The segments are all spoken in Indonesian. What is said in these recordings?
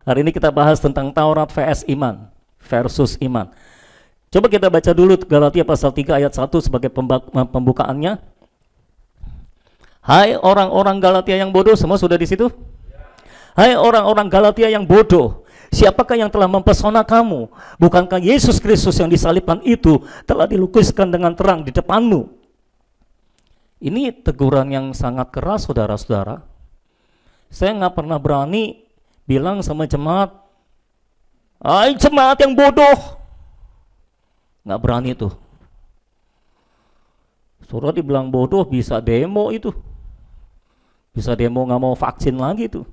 Hari ini kita bahas tentang Taurat versus iman. Coba kita baca dulu Galatia pasal 3 ayat 1 sebagai pembukaannya. Hai orang-orang Galatia yang bodoh, semua sudah di situ? Hai orang-orang Galatia yang bodoh, siapakah yang telah mempesona kamu? Bukankah Yesus Kristus yang disalibkan itu telah dilukiskan dengan terang di depanmu? Ini teguran yang sangat keras, saudara-saudara. Saya nggak pernah berani bilang sama jemaat, hai jemaat yang bodoh. Nggak berani tuh. Saudara dibilang bodoh bisa demo itu. Bisa demo nggak mau vaksin lagi tuh.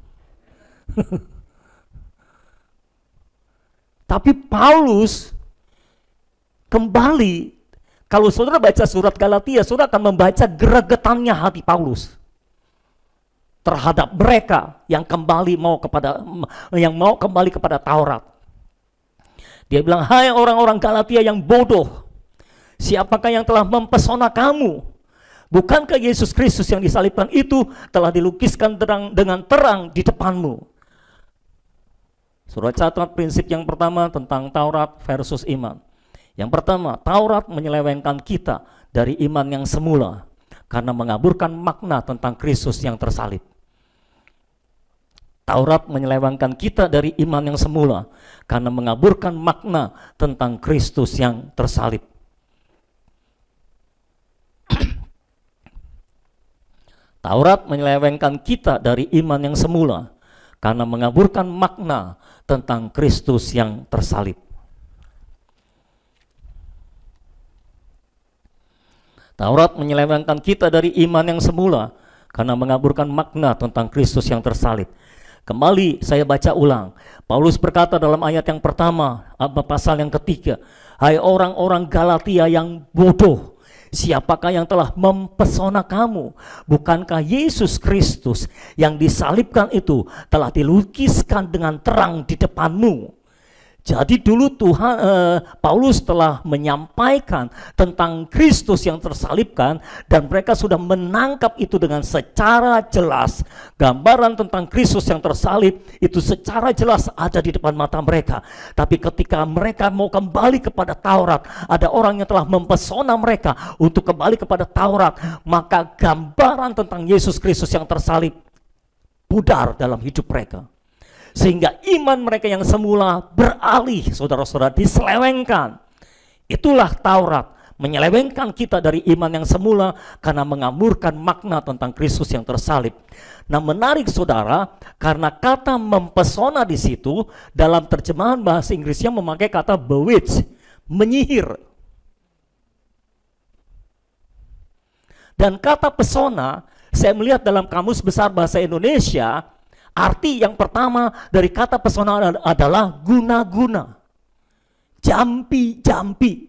Tapi Paulus kembali, kalau saudara baca surat Galatia, saudara akan membaca gregetannya hati Paulus terhadap mereka yang mau kembali kepada Taurat. Dia bilang, hai orang-orang Galatia yang bodoh, siapakah yang telah mempesona kamu? Bukankah Yesus Kristus yang disalibkan itu telah dilukiskan dengan terang di depanmu? Saudara catat prinsip yang pertama tentang Taurat versus iman. Yang pertama, Taurat menyelewengkan kita dari iman yang semula karena mengaburkan makna tentang Kristus yang tersalib. Taurat menyelewengkan kita dari iman yang semula karena mengaburkan makna tentang Kristus yang tersalib. Taurat menyelewengkan kita dari iman yang semula karena mengaburkan makna tentang Kristus yang tersalib. Taurat menyelewengkan kita dari iman yang semula karena mengaburkan makna tentang Kristus yang tersalib. Kembali saya baca ulang. Paulus berkata dalam ayat yang pertama, pasal yang ketiga, hai orang-orang Galatia yang bodoh, siapakah yang telah mempesona kamu? Bukankah Yesus Kristus yang disalibkan itu telah dilukiskan dengan terang di depanmu? Jadi dulu Paulus telah menyampaikan tentang Kristus yang tersalibkan dan mereka sudah menangkap itu dengan secara jelas. Gambaran tentang Kristus yang tersalib itu secara jelas ada di depan mata mereka. Tapi ketika mereka mau kembali kepada Taurat, ada orang yang telah mempesona mereka untuk kembali kepada Taurat, maka gambaran tentang Yesus Kristus yang tersalib pudar dalam hidup mereka. Sehingga iman mereka yang semula beralih, saudara-saudara, diselewengkan. Itulah Taurat, menyelewengkan kita dari iman yang semula karena mengaburkan makna tentang Kristus yang tersalib. Nah, menarik saudara, karena kata mempesona di situ dalam terjemahan bahasa Inggrisnya memakai kata bewitch, menyihir. Dan kata pesona, saya melihat dalam Kamus Besar Bahasa Indonesia, arti yang pertama dari kata pesona adalah guna-guna, jampi-jampi.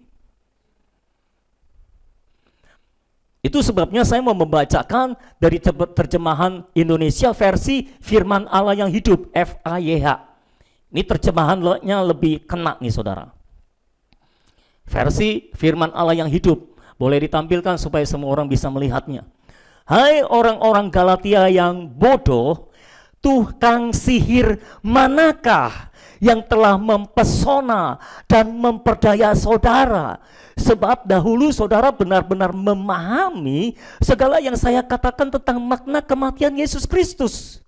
Itu sebabnya saya mau membacakan dari terjemahan Indonesia versi Firman Allah yang Hidup, FAYH. Ini terjemahannya lebih kena nih saudara. Versi Firman Allah yang Hidup, boleh ditampilkan supaya semua orang bisa melihatnya. Hai orang-orang Galatia yang bodoh, tukang sihir manakah yang telah mempesona dan memperdaya saudara? Sebab dahulu saudara benar-benar memahami segala yang saya katakan tentang makna kematian Yesus Kristus.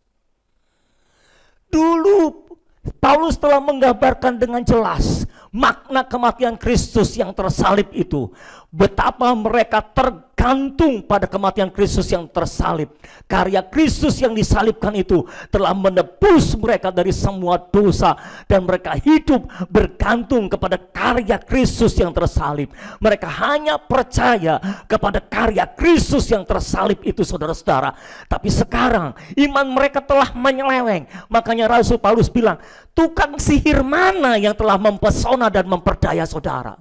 Dulu Paulus telah menggambarkan dengan jelas makna kematian Kristus yang tersalib itu. Betapa mereka tergantung pada kematian Kristus yang tersalib. Karya Kristus yang disalibkan itu telah menebus mereka dari semua dosa. Dan mereka hidup bergantung kepada karya Kristus yang tersalib. Mereka hanya percaya kepada karya Kristus yang tersalib itu, saudara-saudara. Tapi sekarang iman mereka telah menyeleweng. Makanya Rasul Paulus bilang, tukang sihir mana yang telah mempesona dan memperdaya saudara?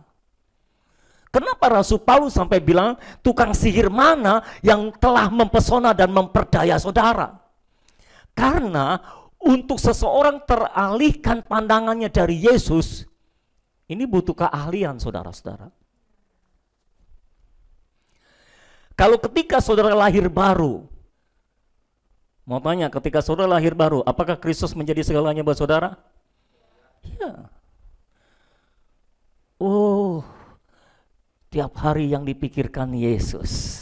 Kenapa Rasul Paulus sampai bilang tukang sihir mana yang telah mempesona dan memperdaya saudara? Karena untuk seseorang teralihkan pandangannya dari Yesus, ini butuh keahlian saudara-saudara. Kalau ketika saudara lahir baru, Mau tanya, ketika saudara lahir baru, apakah Kristus menjadi segalanya buat saudara? Ya. Oh, tiap hari yang dipikirkan Yesus,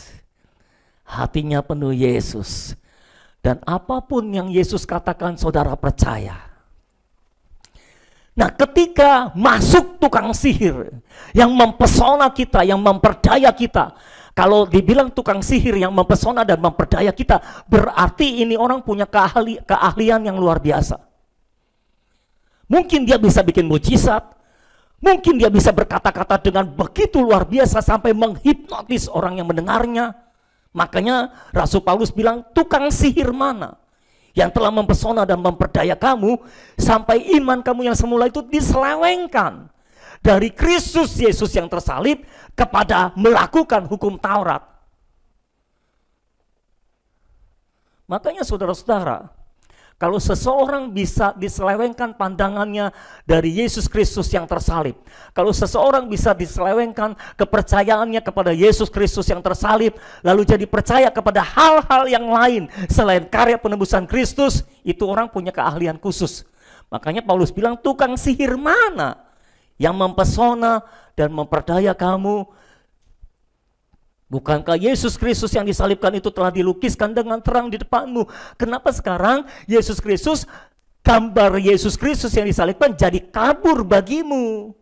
hatinya penuh Yesus, dan apapun yang Yesus katakan saudara percaya. Nah, ketika masuk tukang sihir yang mempesona kita, yang memperdaya kita, kalau dibilang tukang sihir yang mempesona dan memperdaya kita, berarti ini orang punya keahlian yang luar biasa. Mungkin dia bisa bikin mujizat, mungkin dia bisa berkata-kata dengan begitu luar biasa sampai menghipnotis orang yang mendengarnya. Makanya Rasul Paulus bilang, tukang sihir mana yang telah mempesona dan memperdaya kamu sampai iman kamu yang semula itu diselewengkan dari Kristus Yesus yang tersalib kepada melakukan hukum Taurat. Makanya saudara-saudara, kalau seseorang bisa diselewengkan pandangannya dari Yesus Kristus yang tersalib, kalau seseorang bisa diselewengkan kepercayaannya kepada Yesus Kristus yang tersalib, lalu jadi percaya kepada hal-hal yang lain selain karya penebusan Kristus, itu orang punya keahlian khusus. Makanya Paulus bilang, tukang sihir mana yang mempesona dan memperdaya kamu? Bukankah Yesus Kristus yang disalibkan itu telah dilukiskan dengan terang di depanmu? Kenapa sekarang Yesus Kristus, gambar Yesus Kristus yang disalibkan jadi kabur bagimu?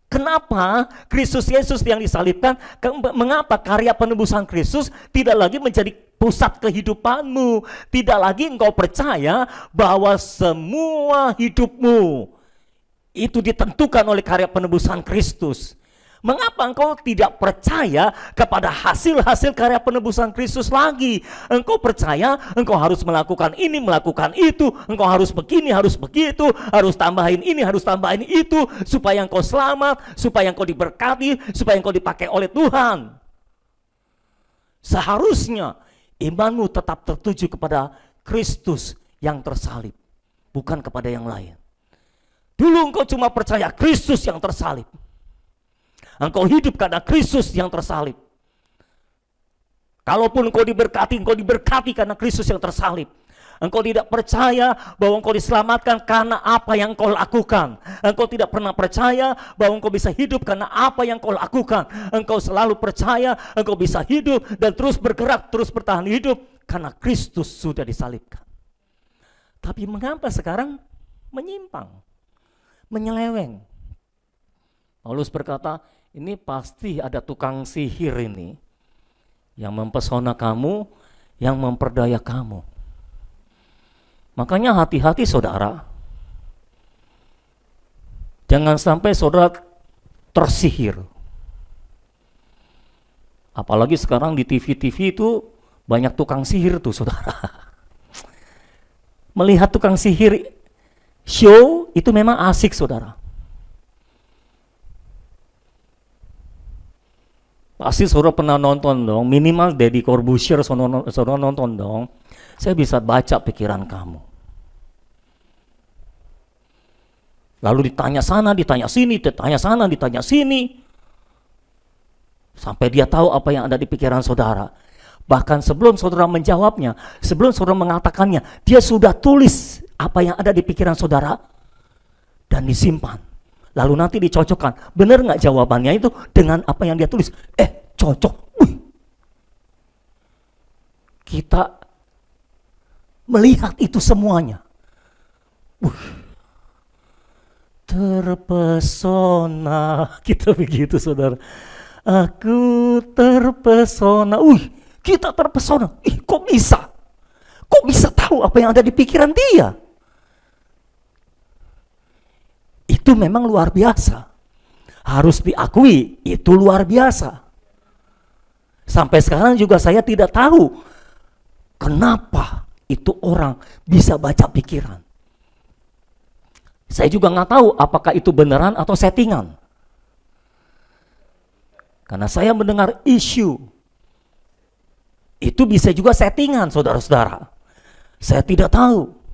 Kenapa Kristus Yesus yang disalibkan, mengapa karya penebusan Kristus tidak lagi menjadi pusat kehidupanmu? Tidak lagi engkau percaya bahwa semua hidupmu itu ditentukan oleh karya penebusan Kristus. Mengapa engkau tidak percaya kepada hasil-hasil karya penebusan Kristus lagi? Engkau percaya engkau harus melakukan ini, melakukan itu, engkau harus begini, harus begitu, harus tambahin ini, harus tambahin itu, supaya engkau selamat, supaya engkau diberkati, supaya engkau dipakai oleh Tuhan. Seharusnya imanmu tetap tertuju kepada Kristus yang tersalib, bukan kepada yang lain. Dulu engkau cuma percaya Kristus yang tersalib. Engkau hidup karena Kristus yang tersalib. Kalaupun engkau diberkati karena Kristus yang tersalib. Engkau tidak percaya bahwa engkau diselamatkan karena apa yang engkau lakukan. Engkau tidak pernah percaya bahwa engkau bisa hidup karena apa yang engkau lakukan. Engkau selalu percaya engkau bisa hidup dan terus bergerak, terus bertahan hidup karena Kristus sudah disalibkan. Tapi mengapa sekarang menyimpang, menyeleweng? Paulus berkata, ini pasti ada tukang sihir ini yang mempesona kamu, yang memperdaya kamu. Makanya hati-hati saudara. Jangan sampai saudara tersihir. Apalagi sekarang di TV-TV itu banyak tukang sihir tuh saudara. Melihat tukang sihir show itu memang asik saudara. Pasti saudara pernah nonton dong, minimal Deddy Corbuzier saudara nonton dong. Saya bisa baca pikiran kamu. Lalu ditanya sana, ditanya sini, ditanya sana, ditanya sini. Sampai dia tahu apa yang ada di pikiran saudara. Bahkan sebelum saudara menjawabnya, sebelum saudara mengatakannya, dia sudah tulis apa yang ada di pikiran saudara dan disimpan. Lalu nanti dicocokkan, benar nggak jawabannya itu dengan apa yang dia tulis? Cocok. Kita melihat itu semuanya. Terpesona, kita begitu saudara. Aku terpesona. Kita terpesona. Kok bisa? Kok bisa tahu apa yang ada di pikiran dia? Itu memang luar biasa. Harus diakui, itu luar biasa. Sampai sekarang juga saya tidak tahu kenapa itu orang bisa baca pikiran. Saya juga nggak tahu apakah itu beneran atau settingan. Karena saya mendengar isu, itu bisa juga settingan saudara-saudara. Saya tidak tahu.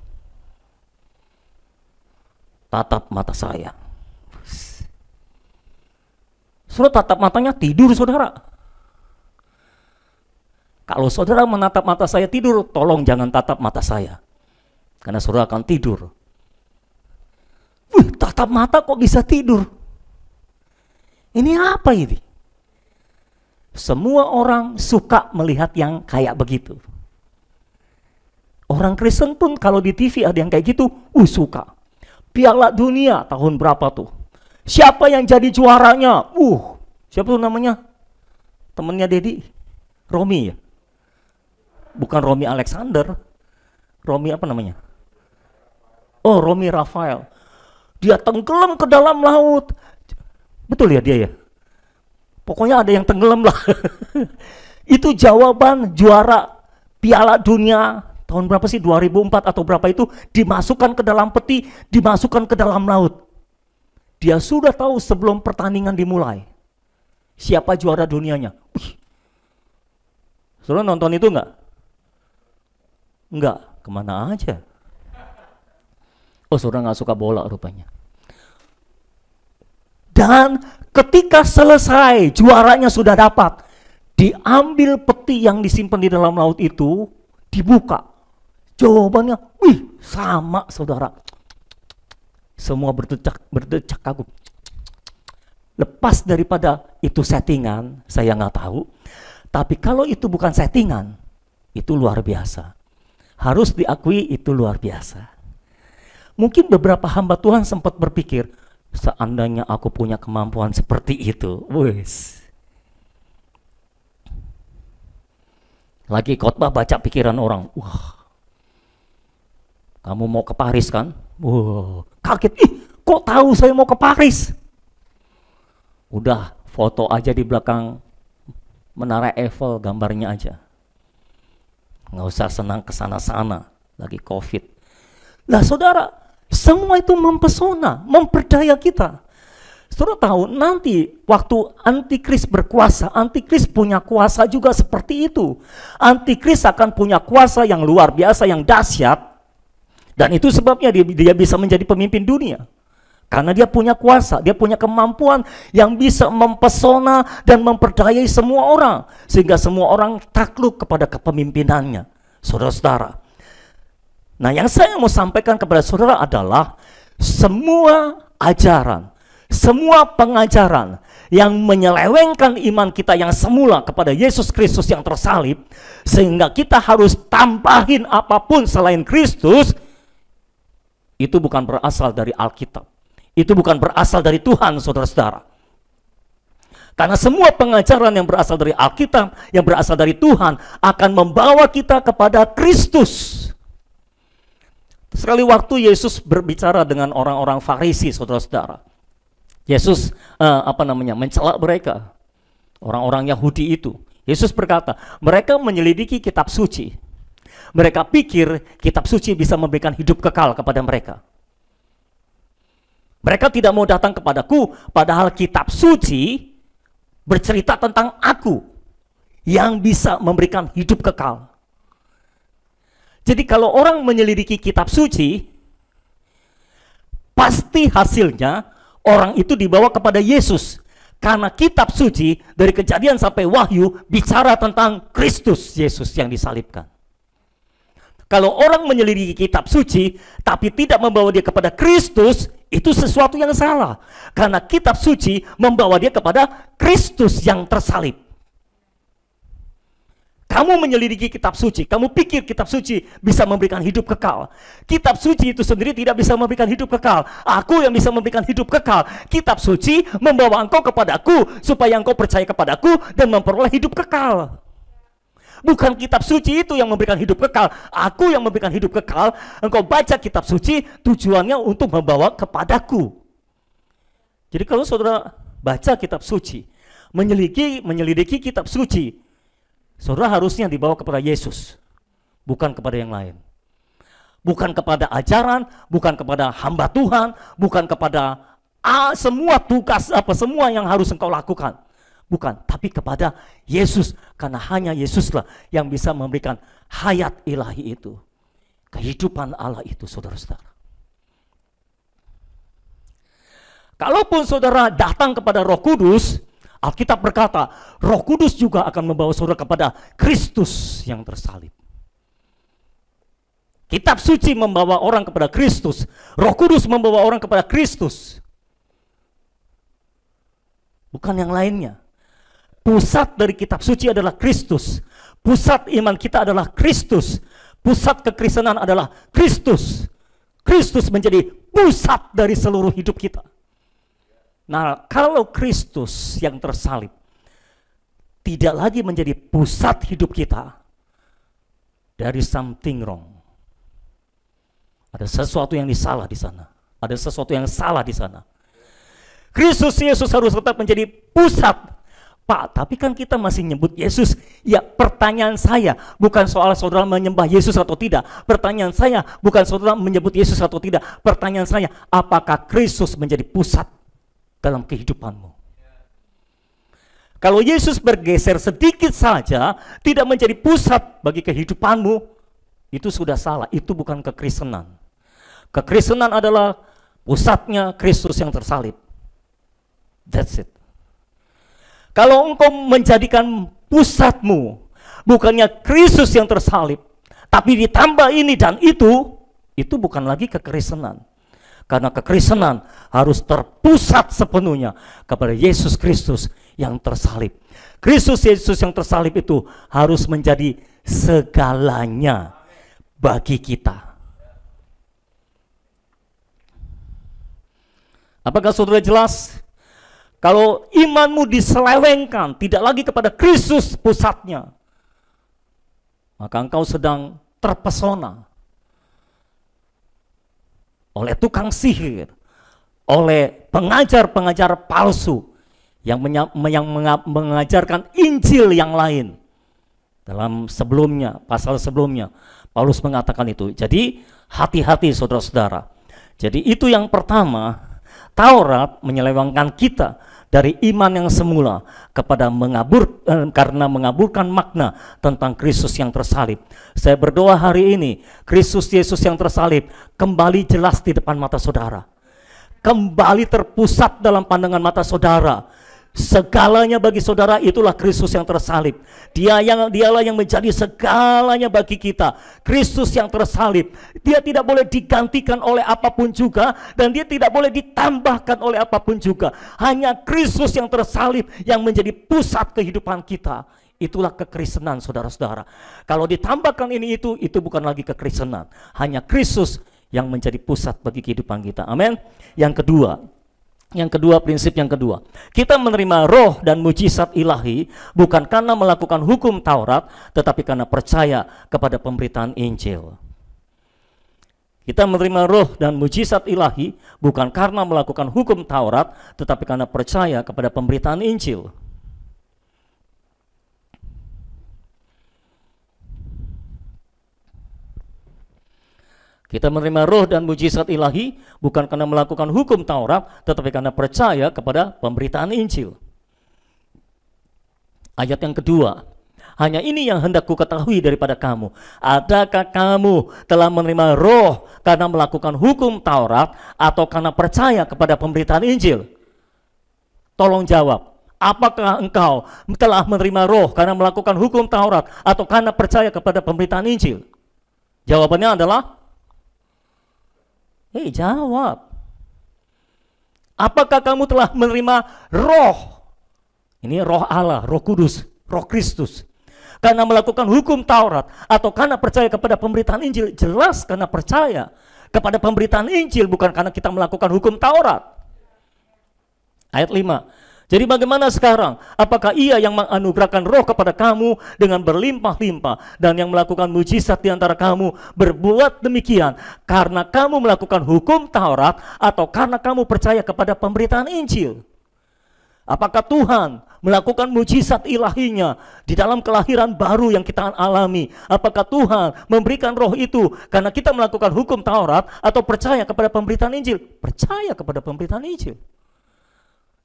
Tatap mata saya. Saudara tatap matanya tidur saudara. Kalau saudara menatap mata saya tidur, tolong jangan tatap mata saya. Karena saudara akan tidur. Tatap mata kok bisa tidur? Ini apa ini? Semua orang suka melihat yang kayak begitu. Orang Kristen pun kalau di TV ada yang kayak gitu, suka. Piala Dunia tahun berapa tuh? Siapa yang jadi juaranya? Siapa tuh namanya? Temennya Dedi? Romi ya? Bukan Romi Alexander. Romi apa namanya? Romi Rafael. Dia tenggelam ke dalam laut. Betul ya dia ya? Pokoknya ada yang tenggelam lah. Itu jawaban juara Piala Dunia tahun berapa sih? 2004 atau berapa itu, dimasukkan ke dalam peti, dimasukkan ke dalam laut. Dia sudah tahu sebelum pertandingan dimulai siapa juara dunianya. Saudara nonton itu enggak? Enggak, kemana aja? Saudara nggak suka bola rupanya. Dan ketika selesai, juaranya sudah dapat, diambil peti yang disimpan di dalam laut itu, dibuka. Jawabannya, sama saudara. Semua berdecak kagum. Lepas daripada itu settingan, saya nggak tahu. Tapi kalau itu bukan settingan, itu luar biasa. Harus diakui itu luar biasa. Mungkin beberapa hamba Tuhan sempat berpikir, seandainya aku punya kemampuan seperti itu, lagi khotbah baca pikiran orang, kamu mau ke Paris kan? Kaget, kok tahu saya mau ke Paris? Udah, foto aja di belakang Menara Eiffel, gambarnya aja. Nggak usah senang kesana-sana, lagi COVID. Lah saudara, semua itu mempesona, memperdaya kita. Saudara tahu nanti waktu antikris berkuasa, antikris punya kuasa juga seperti itu. Antikris akan punya kuasa yang luar biasa, yang dahsyat. Dan itu sebabnya dia bisa menjadi pemimpin dunia. Karena dia punya kuasa, dia punya kemampuan yang bisa mempesona dan memperdayai semua orang. Sehingga semua orang takluk kepada kepemimpinannya. Saudara-saudara. Nah, yang saya mau sampaikan kepada saudara adalah semua ajaran, semua pengajaran yang menyelewengkan iman kita yang semula kepada Yesus Kristus yang tersalib, sehingga kita harus tambahin apapun selain Kristus, itu bukan berasal dari Alkitab. Itu bukan berasal dari Tuhan, saudara-saudara. Karena semua pengajaran yang berasal dari Alkitab, yang berasal dari Tuhan, akan membawa kita kepada Kristus. Sekali waktu Yesus berbicara dengan orang-orang Farisi, saudara-saudara. Yesus mencela mereka, orang-orang Yahudi itu. Yesus berkata, mereka menyelidiki kitab suci. Mereka pikir kitab suci bisa memberikan hidup kekal kepada mereka. Mereka tidak mau datang kepadaku, padahal kitab suci bercerita tentang aku yang bisa memberikan hidup kekal. Jadi kalau orang menyelidiki kitab suci, pasti hasilnya orang itu dibawa kepada Yesus. Karena kitab suci dari Kejadian sampai Wahyu bicara tentang Kristus Yesus yang disalibkan. Kalau orang menyelidiki kitab suci tapi tidak membawa dia kepada Kristus, itu sesuatu yang salah. Karena kitab suci membawa dia kepada Kristus yang tersalib. Kamu menyelidiki kitab suci, kamu pikir kitab suci bisa memberikan hidup kekal. Kitab suci itu sendiri tidak bisa memberikan hidup kekal. Aku yang bisa memberikan hidup kekal. Kitab suci membawa engkau kepadaku supaya engkau percaya kepadaku dan memperoleh hidup kekal. Bukan kitab suci itu yang memberikan hidup kekal. Aku yang memberikan hidup kekal. Engkau baca kitab suci tujuannya untuk membawa kepadaku. Jadi kalau saudara baca kitab suci, menyelidiki kitab suci, saudara harusnya dibawa kepada Yesus, bukan kepada yang lain. Bukan kepada ajaran, bukan kepada hamba Tuhan, bukan kepada semua tugas semua yang harus engkau lakukan. Bukan, tapi kepada Yesus. Karena hanya Yesuslah yang bisa memberikan hayat ilahi itu. Kehidupan Allah itu, saudara-saudara. Kalaupun saudara datang kepada Roh Kudus, Alkitab berkata, Roh Kudus juga akan membawa saudara kepada Kristus yang tersalib. Kitab suci membawa orang kepada Kristus. Roh Kudus membawa orang kepada Kristus. Bukan yang lainnya. Pusat dari kitab suci adalah Kristus. Pusat iman kita adalah Kristus. Pusat kekristenan adalah Kristus. Kristus menjadi pusat dari seluruh hidup kita. Nah, kalau Kristus yang tersalib tidak lagi menjadi pusat hidup kita, there is something wrong. Ada sesuatu yang salah di sana. Ada sesuatu yang salah di sana. Kristus Yesus harus tetap menjadi pusat. Pak, tapi kan kita masih nyebut Yesus. Ya, pertanyaan saya bukan soal saudara menyembah Yesus atau tidak. Pertanyaan saya bukan saudara menyebut Yesus atau tidak. Pertanyaan saya, apakah Kristus menjadi pusat dalam kehidupanmu? Kalau Yesus bergeser sedikit saja, tidak menjadi pusat bagi kehidupanmu, itu sudah salah. Itu bukan kekristenan. Kekristenan adalah pusatnya Kristus yang tersalib. That's it. Kalau engkau menjadikan pusatmu bukannya Kristus yang tersalib, tapi ditambah ini dan itu bukan lagi kekristenan. Karena kekristenan harus terpusat sepenuhnya kepada Yesus Kristus yang tersalib. Kristus Yesus yang tersalib itu harus menjadi segalanya bagi kita. Apakah saudara jelas? Kalau imanmu diselewengkan, tidak lagi kepada Kristus pusatnya, maka engkau sedang terpesona oleh tukang sihir, oleh pengajar-pengajar palsu yang mengajarkan Injil yang lain. Dalam sebelumnya, pasal sebelumnya, Paulus mengatakan itu. Jadi hati-hati saudara-saudara. Jadi itu yang pertama, Taurat menyelewengkan kita dari iman yang semula kepada karena mengaburkan makna tentang Kristus yang tersalib. Saya berdoa hari ini, Kristus Yesus yang tersalib kembali jelas di depan mata saudara. Kembali terpusat dalam pandangan mata saudara. Segalanya bagi saudara itulah Kristus yang tersalib. Dialah yang menjadi segalanya bagi kita. Kristus yang tersalib. Dia tidak boleh digantikan oleh apapun juga, dan dia tidak boleh ditambahkan oleh apapun juga. Hanya Kristus yang tersalib yang menjadi pusat kehidupan kita. Itulah kekristenan saudara-saudara. Kalau ditambahkan ini itu bukan lagi kekristenan. Hanya Kristus yang menjadi pusat bagi kehidupan kita. Amin. Yang kedua, prinsip yang kedua, kita menerima roh dan mujizat ilahi bukan karena melakukan hukum Taurat, tetapi karena percaya kepada pemberitaan Injil. Kita menerima roh dan mujizat ilahi bukan karena melakukan hukum Taurat, tetapi karena percaya kepada pemberitaan Injil. Kita menerima roh dan mujizat ilahi bukan karena melakukan hukum Taurat, tetapi karena percaya kepada pemberitaan Injil. Ayat yang kedua, hanya ini yang hendak ku ketahui daripada kamu. Adakah kamu telah menerima roh karena melakukan hukum Taurat atau karena percaya kepada pemberitaan Injil? Tolong jawab. Apakah engkau telah menerima roh karena melakukan hukum Taurat atau karena percaya kepada pemberitaan Injil? Jawabannya adalah jawab. Apakah kamu telah menerima roh? Ini roh Allah, roh kudus, roh Kristus. Karena melakukan hukum Taurat atau karena percaya kepada pemberitaan Injil? Jelas karena percaya kepada pemberitaan Injil, bukan karena kita melakukan hukum Taurat. Ayat 5. Jadi bagaimana sekarang? Apakah ia yang menganugerahkan roh kepada kamu dengan berlimpah-limpah dan yang melakukan mujizat di antara kamu berbuat demikian karena kamu melakukan hukum Taurat atau karena kamu percaya kepada pemberitaan Injil? Apakah Tuhan melakukan mujizat ilahinya di dalam kelahiran baru yang kita alami? Apakah Tuhan memberikan roh itu karena kita melakukan hukum Taurat atau percaya kepada pemberitaan Injil? Percaya kepada pemberitaan Injil.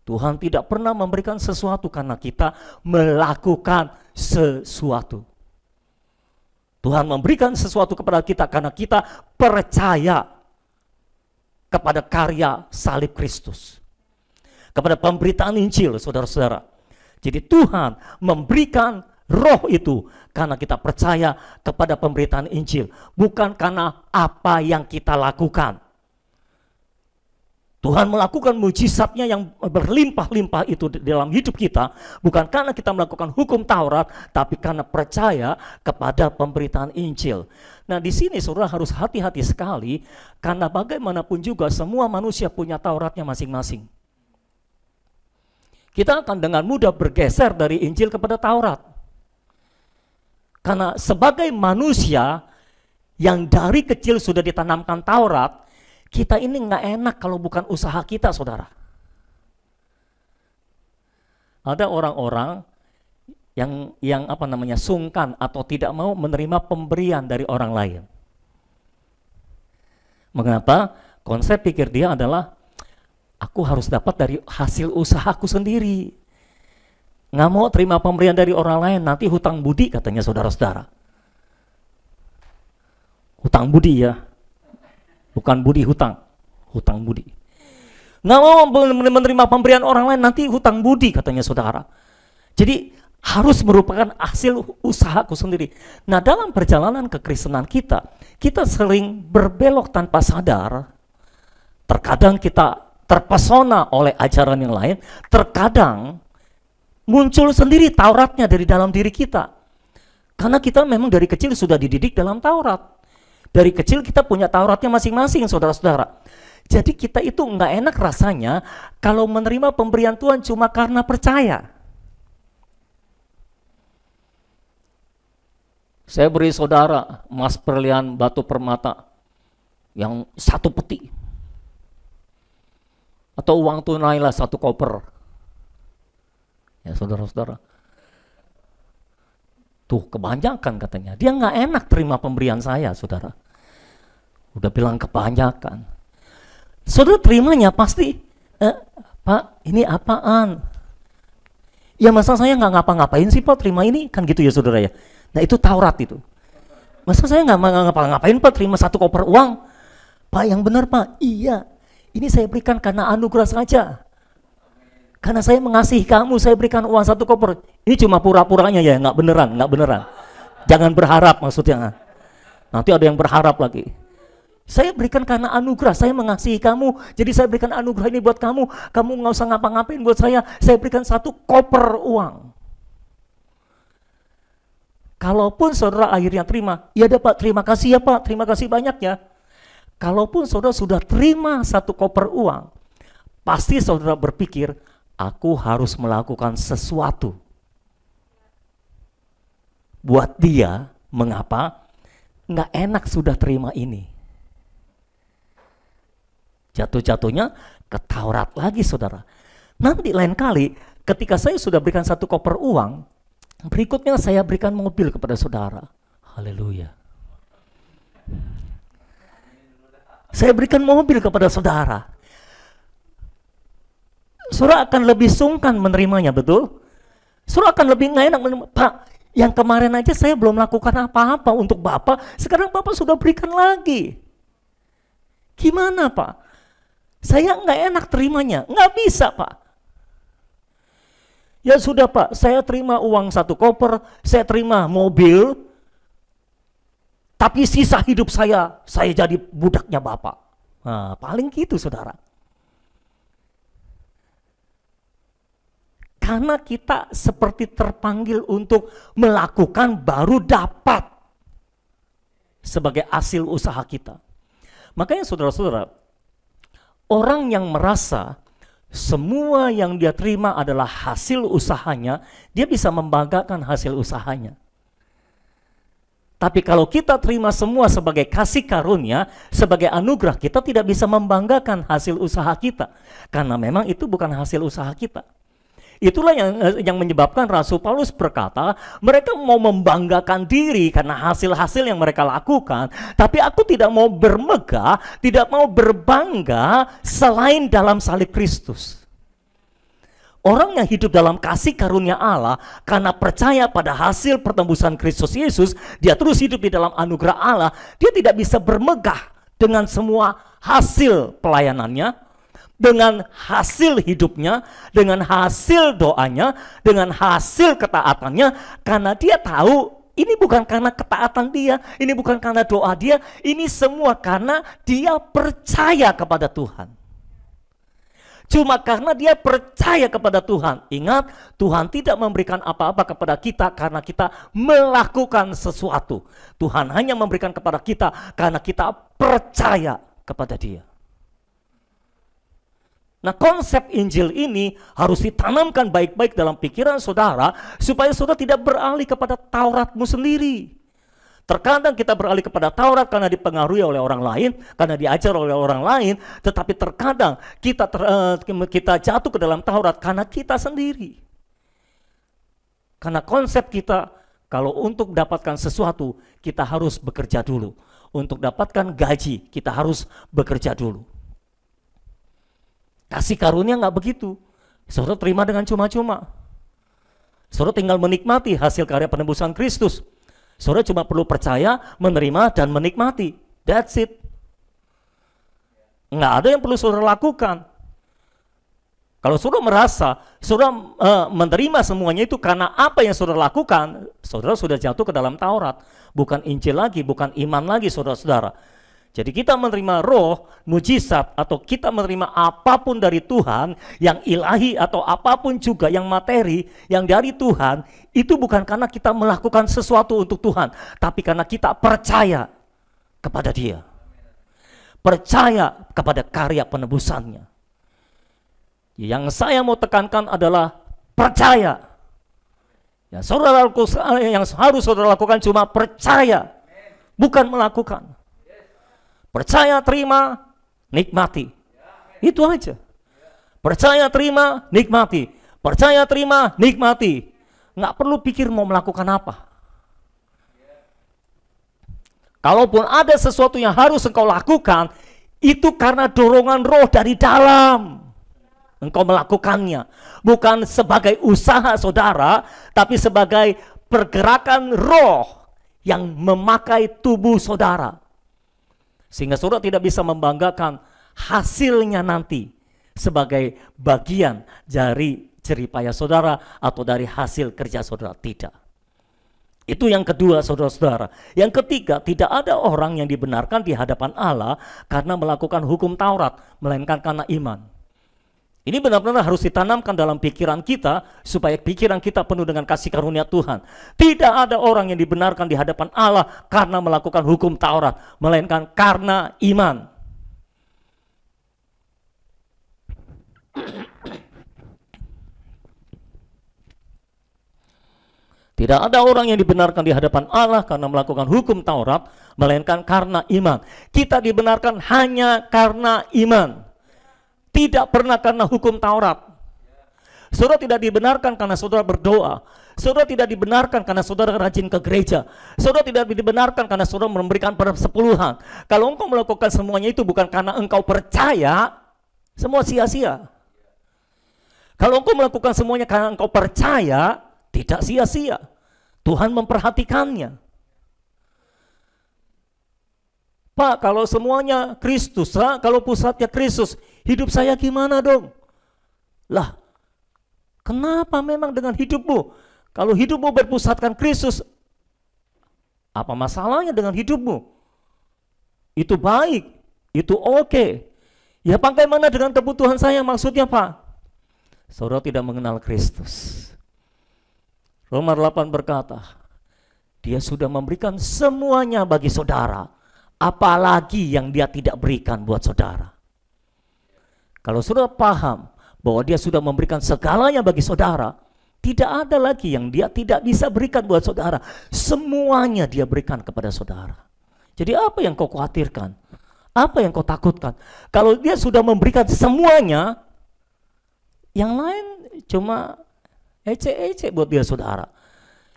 Tuhan tidak pernah memberikan sesuatu karena kita melakukan sesuatu. Tuhan memberikan sesuatu kepada kita karena kita percaya kepada karya salib Kristus, kepada pemberitaan Injil, saudara-saudara. Jadi Tuhan memberikan Roh itu karena kita percaya kepada pemberitaan Injil, bukan karena apa yang kita lakukan. Tuhan melakukan mujizatnya yang berlimpah-limpah itu dalam hidup kita, bukan karena kita melakukan hukum Taurat, tapi karena percaya kepada pemberitaan Injil. Nah, di sini saudara harus hati-hati sekali, karena bagaimanapun juga semua manusia punya Tauratnya masing-masing. Kita akan dengan mudah bergeser dari Injil kepada Taurat. Karena sebagai manusia yang dari kecil sudah ditanamkan Taurat, kita ini nggak enak kalau bukan usaha kita, saudara. Ada orang-orang yang sungkan atau tidak mau menerima pemberian dari orang lain. Mengapa? Konsep pikir dia adalah aku harus dapat dari hasil usahaku sendiri. Nggak mau terima pemberian dari orang lain, nanti hutang budi katanya saudara-saudara. Hutang budi ya, bukan budi hutang, hutang budi. Nggak mau menerima pemberian orang lain, nanti hutang budi katanya saudara. Jadi harus merupakan hasil usahaku sendiri. Nah, dalam perjalanan kekristenan kita sering berbelok tanpa sadar. Terkadang kita terpesona oleh ajaran yang lain, terkadang muncul sendiri Tauratnya dari dalam diri kita. Karena kita memang dari kecil sudah dididik dalam Taurat. Dari kecil kita punya Tauratnya masing-masing, saudara-saudara. Jadi kita itu nggak enak rasanya kalau menerima pemberian Tuhan cuma karena percaya. Saya beri saudara emas berlian batu permata yang 1 peti. Atau uang tunai lah 1 koper. Ya saudara-saudara, tuh kebanyakan katanya. Dia nggak enak terima pemberian saya, saudara. Udah bilang kebanyakan. Saudara terimanya pasti, Pak, ini apaan? Ya masa saya nggak ngapa-ngapain sih Pak terima ini? Kan gitu ya saudara ya. Nah itu Taurat itu. Masa saya nggak ngapa-ngapain Pak terima 1 koper uang? Pak yang benar Pak, iya. Ini saya berikan karena anugerah saja. Karena saya mengasihi kamu, saya berikan uang 1 koper. Ini cuma pura-puranya ya, nggak beneran. Jangan berharap maksudnya. Nanti ada yang berharap lagi. Saya berikan karena anugerah, saya mengasihi kamu, jadi saya berikan anugerah ini buat kamu. Kamu nggak usah ngapa-ngapain buat saya berikan 1 koper uang. Kalaupun saudara akhirnya terima, ya Pak, terima kasih ya Pak, terima kasih banyak ya. Kalaupun saudara sudah terima 1 koper uang, pasti saudara berpikir, aku harus melakukan sesuatu buat dia. Mengapa? Nggak enak sudah terima ini. Jatuh-jatuhnya ke Taurat lagi saudara. Nanti lain kali ketika saya sudah berikan 1 koper uang, berikutnya saya berikan mobil kepada saudara. Haleluya. Saya berikan mobil kepada saudara. Saudara akan lebih sungkan menerimanya, betul? Saudara akan lebih nggak enak menerima. Pak, yang kemarin aja saya belum melakukan apa-apa untuk Bapak, sekarang Bapak sudah berikan lagi. Gimana Pak? Saya nggak enak terimanya, nggak bisa Pak. Ya sudah Pak, saya terima uang 1 koper, saya terima mobil, tapi sisa hidup saya jadi budaknya Bapak. Nah, paling gitu saudara. Karena kita seperti terpanggil untuk melakukan baru dapat sebagai hasil usaha kita. Makanya saudara-saudara, orang yang merasa semua yang dia terima adalah hasil usahanya, dia bisa membanggakan hasil usahanya. Tapi kalau kita terima semua sebagai kasih karunia, sebagai anugerah, kita tidak bisa membanggakan hasil usaha kita. Karena memang itu bukan hasil usaha kita. Itulah yang menyebabkan Rasul Paulus berkata, mereka mau membanggakan diri karena hasil-hasil yang mereka lakukan, tapi aku tidak mau bermegah, tidak mau berbangga selain dalam salib Kristus. Orang yang hidup dalam kasih karunia Allah karena percaya pada hasil pertembusan Kristus Yesus, dia terus hidup di dalam anugerah Allah, dia tidak bisa bermegah dengan semua hasil pelayanannya. dengan hasil hidupnya, dengan hasil doanya, dengan hasil ketaatannya, karena dia tahu ini bukan karena ketaatan dia, ini bukan karena doa dia, ini semua karena dia percaya kepada Tuhan. Cuma karena dia percaya kepada Tuhan. Ingat, Tuhan tidak memberikan apa-apa kepada kita karena kita melakukan sesuatu. Tuhan hanya memberikan kepada kita karena kita percaya kepada Dia. Nah, konsep Injil ini harus ditanamkan baik-baik dalam pikiran saudara supaya saudara tidak beralih kepada Tauratmu sendiri. Terkadang kita beralih kepada Taurat karena dipengaruhi oleh orang lain, karena diajar oleh orang lain, tetapi terkadang kita jatuh ke dalam Taurat karena kita sendiri. Karena konsep kita, kalau untuk dapatkan sesuatu, kita harus bekerja dulu. Untuk dapatkan gaji, kita harus bekerja dulu. Kasih karunia nggak begitu. Saudara terima dengan cuma-cuma. Saudara tinggal menikmati hasil karya penebusan Kristus. Saudara cuma perlu percaya, menerima, dan menikmati. That's it. Nggak ada yang perlu saudara lakukan. Kalau saudara merasa, saudara menerima semuanya itu karena apa yang saudara lakukan, saudara sudah jatuh ke dalam Taurat. Bukan Injil lagi, bukan iman lagi saudara-saudara. Jadi kita menerima roh, mujizat, atau kita menerima apapun dari Tuhan, yang ilahi atau apapun juga yang materi, yang dari Tuhan, itu bukan karena kita melakukan sesuatu untuk Tuhan, tapi karena kita percaya kepada Dia. Percaya kepada karya penebusannya. Yang saya mau tekankan adalah percaya. Yang harus saudara lakukan cuma percaya, bukan melakukan. Percaya, terima, nikmati. Itu aja. Percaya, terima, nikmati. Percaya, terima, nikmati. Nggak perlu pikir mau melakukan apa. Kalaupun ada sesuatu yang harus engkau lakukan, itu karena dorongan roh dari dalam. Engkau melakukannya. Bukan sebagai usaha saudara, tapi sebagai pergerakan roh yang memakai tubuh saudara. Sehingga saudara tidak bisa membanggakan hasilnya nanti sebagai bagian dari jeripaya saudara atau dari hasil kerja saudara. Tidak. Itu yang kedua saudara-saudara. Yang ketiga, tidak ada orang yang dibenarkan di hadapan Allah karena melakukan hukum Taurat, melainkan karena iman. Ini benar-benar harus ditanamkan dalam pikiran kita supaya pikiran kita penuh dengan kasih karunia Tuhan. Tidak ada orang yang dibenarkan di hadapan Allah karena melakukan hukum Taurat, melainkan karena iman. Tidak ada orang yang dibenarkan di hadapan Allah karena melakukan hukum Taurat, melainkan karena iman. Kita dibenarkan hanya karena iman. Tidak pernah karena hukum Taurat. Saudara tidak dibenarkan karena saudara berdoa. Saudara tidak dibenarkan karena saudara rajin ke gereja. Saudara tidak dibenarkan karena saudara memberikan persepuluhan. Kalau engkau melakukan semuanya itu bukan karena engkau percaya, semua sia-sia. Kalau engkau melakukan semuanya karena engkau percaya, tidak sia-sia. Tuhan memperhatikannya. Pak, kalau semuanya Kristus, kalau pusatnya Kristus, hidup saya gimana dong? Lah, kenapa memang dengan hidupmu? Kalau hidupmu berpusatkan Kristus, apa masalahnya dengan hidupmu? Itu baik, itu oke. Ya bagaimana dengan kebutuhan saya, maksudnya Pak? Saudara tidak mengenal Kristus. Roma 8 berkata, Dia sudah memberikan semuanya bagi saudara. Apalagi yang Dia tidak berikan buat saudara. Kalau saudara paham bahwa Dia sudah memberikan segalanya bagi saudara, tidak ada lagi yang Dia tidak bisa berikan buat saudara. Semuanya Dia berikan kepada saudara. Jadi apa yang kau khawatirkan? Apa yang kau takutkan? Kalau Dia sudah memberikan semuanya, yang lain cuma ece-ece buat dia saudara.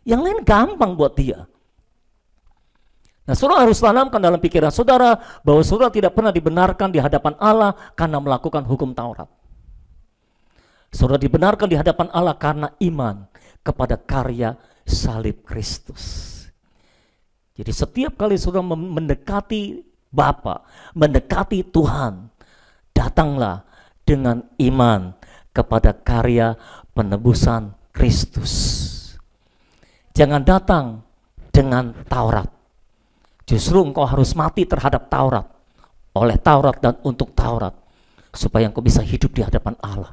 Yang lain gampang buat dia. Nah, saudara harus tanamkan dalam pikiran saudara bahwa saudara tidak pernah dibenarkan di hadapan Allah karena melakukan hukum Taurat. Saudara dibenarkan di hadapan Allah karena iman kepada karya salib Kristus. Jadi setiap kali saudara mendekati Bapa, mendekati Tuhan, datanglah dengan iman kepada karya penebusan Kristus. Jangan datang dengan Taurat. Justru engkau harus mati terhadap Taurat, oleh Taurat dan untuk Taurat, supaya engkau bisa hidup di hadapan Allah.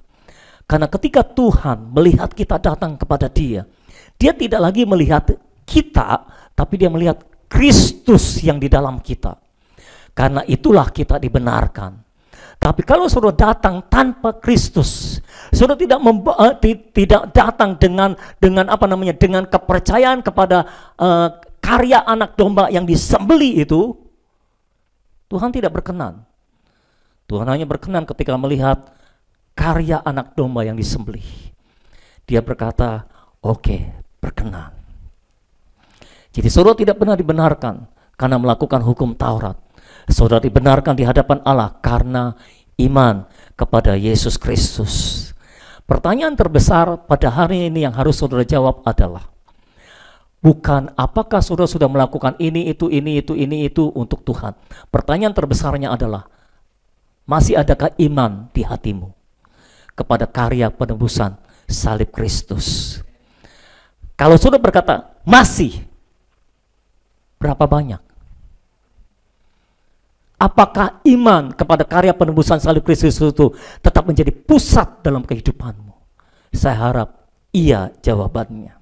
Karena ketika Tuhan melihat kita datang kepada Dia, Dia tidak lagi melihat kita, tapi Dia melihat Kristus yang di dalam kita. Karena itulah kita dibenarkan. Tapi kalau saudara datang tanpa Kristus, saudara tidak datang dengan dengan kepercayaan kepada karya anak domba yang disembelih itu, Tuhan tidak berkenan. Tuhan hanya berkenan ketika melihat karya anak domba yang disembelih. Dia berkata, oke, berkenan. Jadi saudara tidak pernah dibenarkan karena melakukan hukum Taurat. Saudara dibenarkan di hadapan Allah karena iman kepada Yesus Kristus. Pertanyaan terbesar pada hari ini yang harus saudara jawab adalah, bukan apakah saudara sudah melakukan ini, itu untuk Tuhan. Pertanyaan terbesarnya adalah, masih adakah iman di hatimu kepada karya penebusan salib Kristus? Kalau saudara berkata, masih, berapa banyak? Apakah iman kepada karya penebusan salib Kristus itu tetap menjadi pusat dalam kehidupanmu? Saya harap iya jawabannya.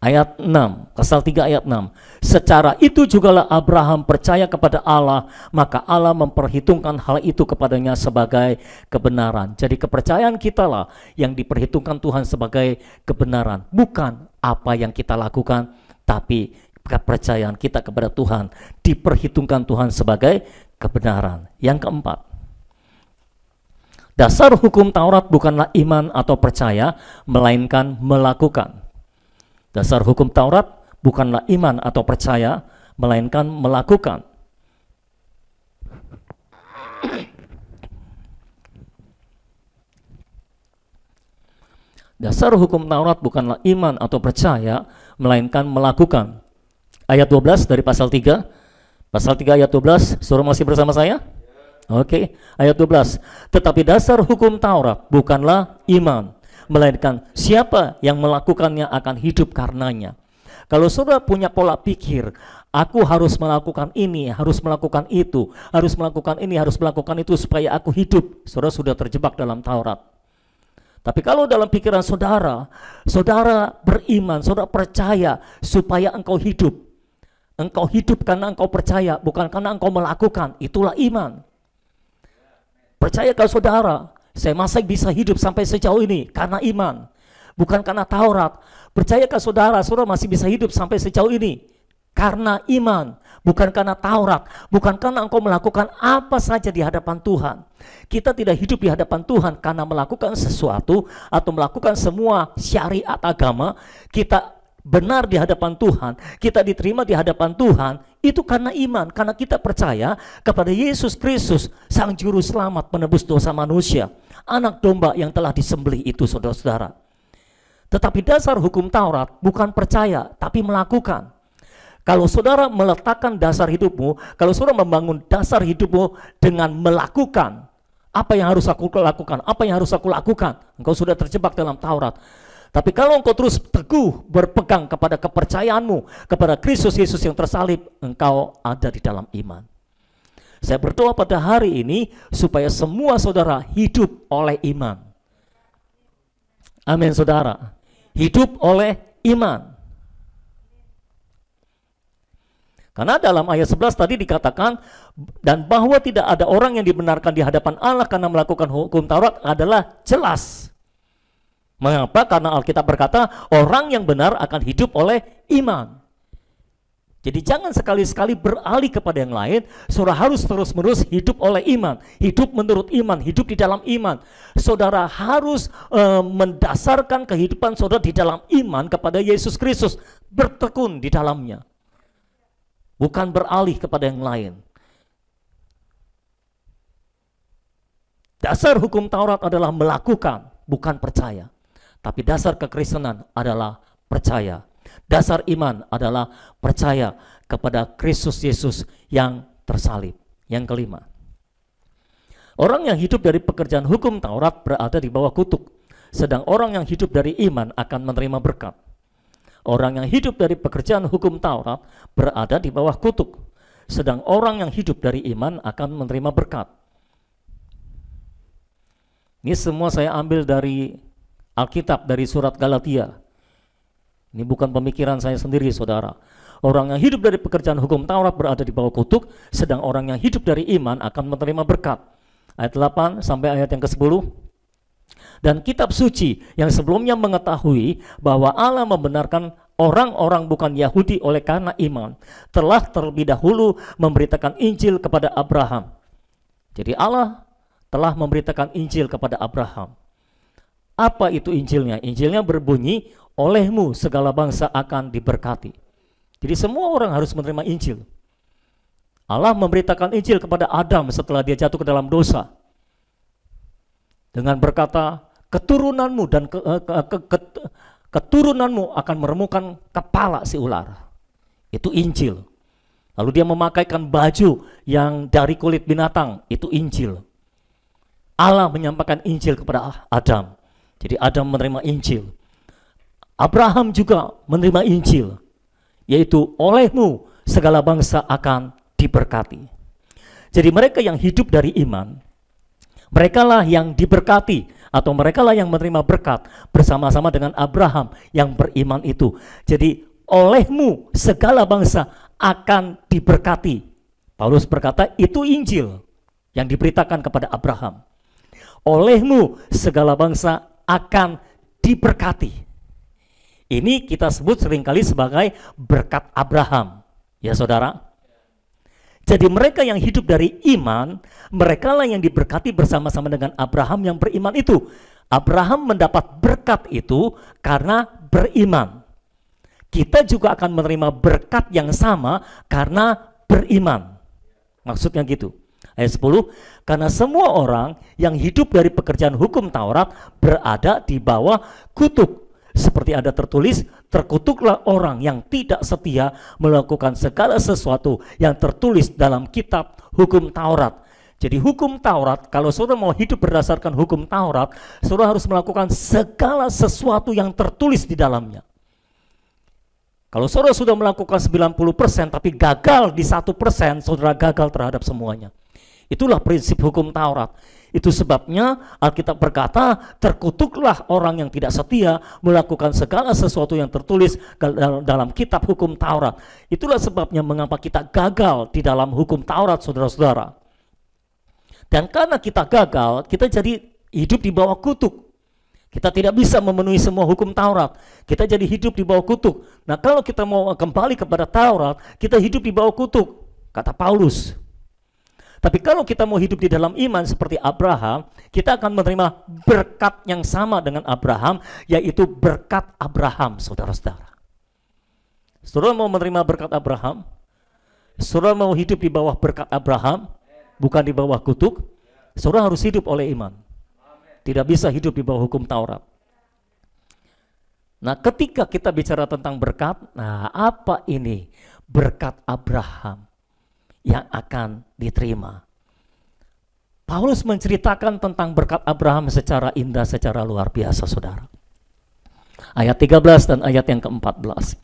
Ayat 6, pasal 3 ayat 6. Secara itu jugalah Abraham percaya kepada Allah, maka Allah memperhitungkan hal itu kepadanya sebagai kebenaran. Jadi kepercayaan kita lah yang diperhitungkan Tuhan sebagai kebenaran. Bukan apa yang kita lakukan, tapi kepercayaan kita kepada Tuhan diperhitungkan Tuhan sebagai kebenaran. Yang keempat, dasar hukum Taurat bukanlah iman atau percaya, melainkan melakukan. Dasar hukum Taurat bukanlah iman atau percaya, melainkan melakukan. Dasar hukum Taurat bukanlah iman atau percaya, melainkan melakukan. Ayat 12 dari pasal 3. Pasal 3 ayat 12, saudara masih bersama saya? Oke, ayat 12. Tetapi dasar hukum Taurat bukanlah iman, melainkan siapa yang melakukannya akan hidup karenanya. Kalau saudara punya pola pikir, aku harus melakukan ini, harus melakukan itu, harus melakukan ini, harus melakukan itu supaya aku hidup, saudara sudah terjebak dalam Taurat. Tapi kalau dalam pikiran saudara, saudara beriman, saudara percaya supaya engkau hidup. Engkau hidup karena engkau percaya, bukan karena engkau melakukan. Itulah iman. Percayakah saudara, saya masih bisa hidup sampai sejauh ini karena iman, bukan karena Taurat. Percayakah saudara, saudara masih bisa hidup sampai sejauh ini karena iman, bukan karena Taurat, bukan karena engkau melakukan apa saja di hadapan Tuhan. Kita tidak hidup di hadapan Tuhan karena melakukan sesuatu atau melakukan semua syariat agama. Kita benar di hadapan Tuhan, kita diterima di hadapan Tuhan, itu karena iman, karena kita percaya kepada Yesus Kristus, Sang Juru Selamat penebus dosa manusia, anak domba yang telah disembelih itu, saudara-saudara. Tetapi dasar hukum Taurat bukan percaya, tapi melakukan. Kalau saudara meletakkan dasar hidupmu, kalau saudara membangun dasar hidupmu dengan melakukan, apa yang harus aku lakukan, apa yang harus aku lakukan, engkau sudah terjebak dalam Taurat. Tapi kalau engkau terus teguh berpegang kepada kepercayaanmu kepada Kristus Yesus yang tersalib, engkau ada di dalam iman. Saya berdoa pada hari ini supaya semua saudara hidup oleh iman. Amin saudara. Hidup oleh iman. Karena dalam ayat 11 tadi dikatakan, dan bahwa tidak ada orang yang dibenarkan di hadapan Allah karena melakukan hukum Taurat adalah jelas. Mengapa? Karena Alkitab berkata orang yang benar akan hidup oleh iman. Jadi jangan sekali-sekali beralih kepada yang lain. Saudara harus terus-menerus hidup oleh iman, hidup menurut iman, hidup di dalam iman. Saudara harus mendasarkan kehidupan saudara di dalam iman kepada Yesus Kristus, bertekun di dalamnya, bukan beralih kepada yang lain. Dasar hukum Taurat adalah melakukan, bukan percaya. Tapi dasar kekristenan adalah percaya. Dasar iman adalah percaya kepada Kristus Yesus yang tersalib, Yang kelima, orang yang hidup dari pekerjaan hukum Taurat berada di bawah kutuk, sedang orang yang hidup dari iman akan menerima berkat. Orang yang hidup dari pekerjaan hukum Taurat berada di bawah kutuk, sedang orang yang hidup dari iman akan menerima berkat. Ini semua saya ambil dari Alkitab, dari surat Galatia. Ini bukan pemikiran saya sendiri, saudara. Orang yang hidup dari pekerjaan hukum Taurat berada di bawah kutuk, sedang orang yang hidup dari iman akan menerima berkat. Ayat 8 sampai ayat yang ke-10. Dan kitab suci yang sebelumnya mengetahui bahwa Allah membenarkan orang-orang bukan Yahudi oleh karena iman, telah terlebih dahulu memberitakan Injil kepada Abraham. Jadi Allah telah memberitakan Injil kepada Abraham. Apa itu Injilnya? Injilnya berbunyi, olehmu segala bangsa akan diberkati. Jadi semua orang harus menerima Injil. Allah memberitakan Injil kepada Adam setelah dia jatuh ke dalam dosa, dengan berkata, keturunanmu dan keturunanmu akan meremukan kepala si ular. Itu Injil. Lalu dia memakaikan baju yang dari kulit binatang. Itu Injil. Allah menyampaikan Injil kepada Adam. Jadi Adam menerima Injil. Abraham juga menerima Injil, yaitu olehmu segala bangsa akan diberkati. Jadi mereka yang hidup dari iman, merekalah yang diberkati, atau merekalah yang menerima berkat bersama-sama dengan Abraham yang beriman itu. Jadi olehmu segala bangsa akan diberkati. Paulus berkata itu Injil yang diberitakan kepada Abraham. Olehmu segala bangsa akan diberkati. Ini kita sebut seringkali sebagai berkat Abraham. Ya saudara. Jadi mereka yang hidup dari iman, merekalah yang diberkati bersama-sama dengan Abraham yang beriman itu. Abraham mendapat berkat itu karena beriman. Kita juga akan menerima berkat yang sama karena beriman. Maksudnya gitu. Ayat 10, karena semua orang yang hidup dari pekerjaan hukum Taurat berada di bawah kutuk. Seperti ada tertulis, terkutuklah orang yang tidak setia melakukan segala sesuatu yang tertulis dalam kitab hukum Taurat. Jadi hukum Taurat, kalau saudara mau hidup berdasarkan hukum Taurat, saudara harus melakukan segala sesuatu yang tertulis di dalamnya. Kalau saudara sudah melakukan 90% tapi gagal di 1%, saudara gagal terhadap semuanya. Itulah prinsip hukum Taurat. Itu sebabnya Alkitab berkata, terkutuklah orang yang tidak setia melakukan segala sesuatu yang tertulis dalam kitab hukum Taurat. Itulah sebabnya mengapa kita gagal di dalam hukum Taurat, saudara-saudara. Dan karena kita gagal, kita jadi hidup di bawah kutuk. Kita tidak bisa memenuhi semua hukum Taurat. Kita jadi hidup di bawah kutuk. Nah, kalau kita mau kembali kepada Taurat, kita hidup di bawah kutuk, kata Paulus. Tapi kalau kita mau hidup di dalam iman seperti Abraham, kita akan menerima berkat yang sama dengan Abraham, yaitu berkat Abraham, saudara-saudara. Saudara mau menerima berkat Abraham? Saudara mau hidup di bawah berkat Abraham, bukan di bawah kutuk? Saudara harus hidup oleh iman. Tidak bisa hidup di bawah hukum Taurat. Nah, ketika kita bicara tentang berkat, nah apa ini berkat Abraham yang akan diterima? Paulus menceritakan tentang berkat Abraham secara indah, secara luar biasa, saudara. Ayat 13 dan ayat yang ke-14.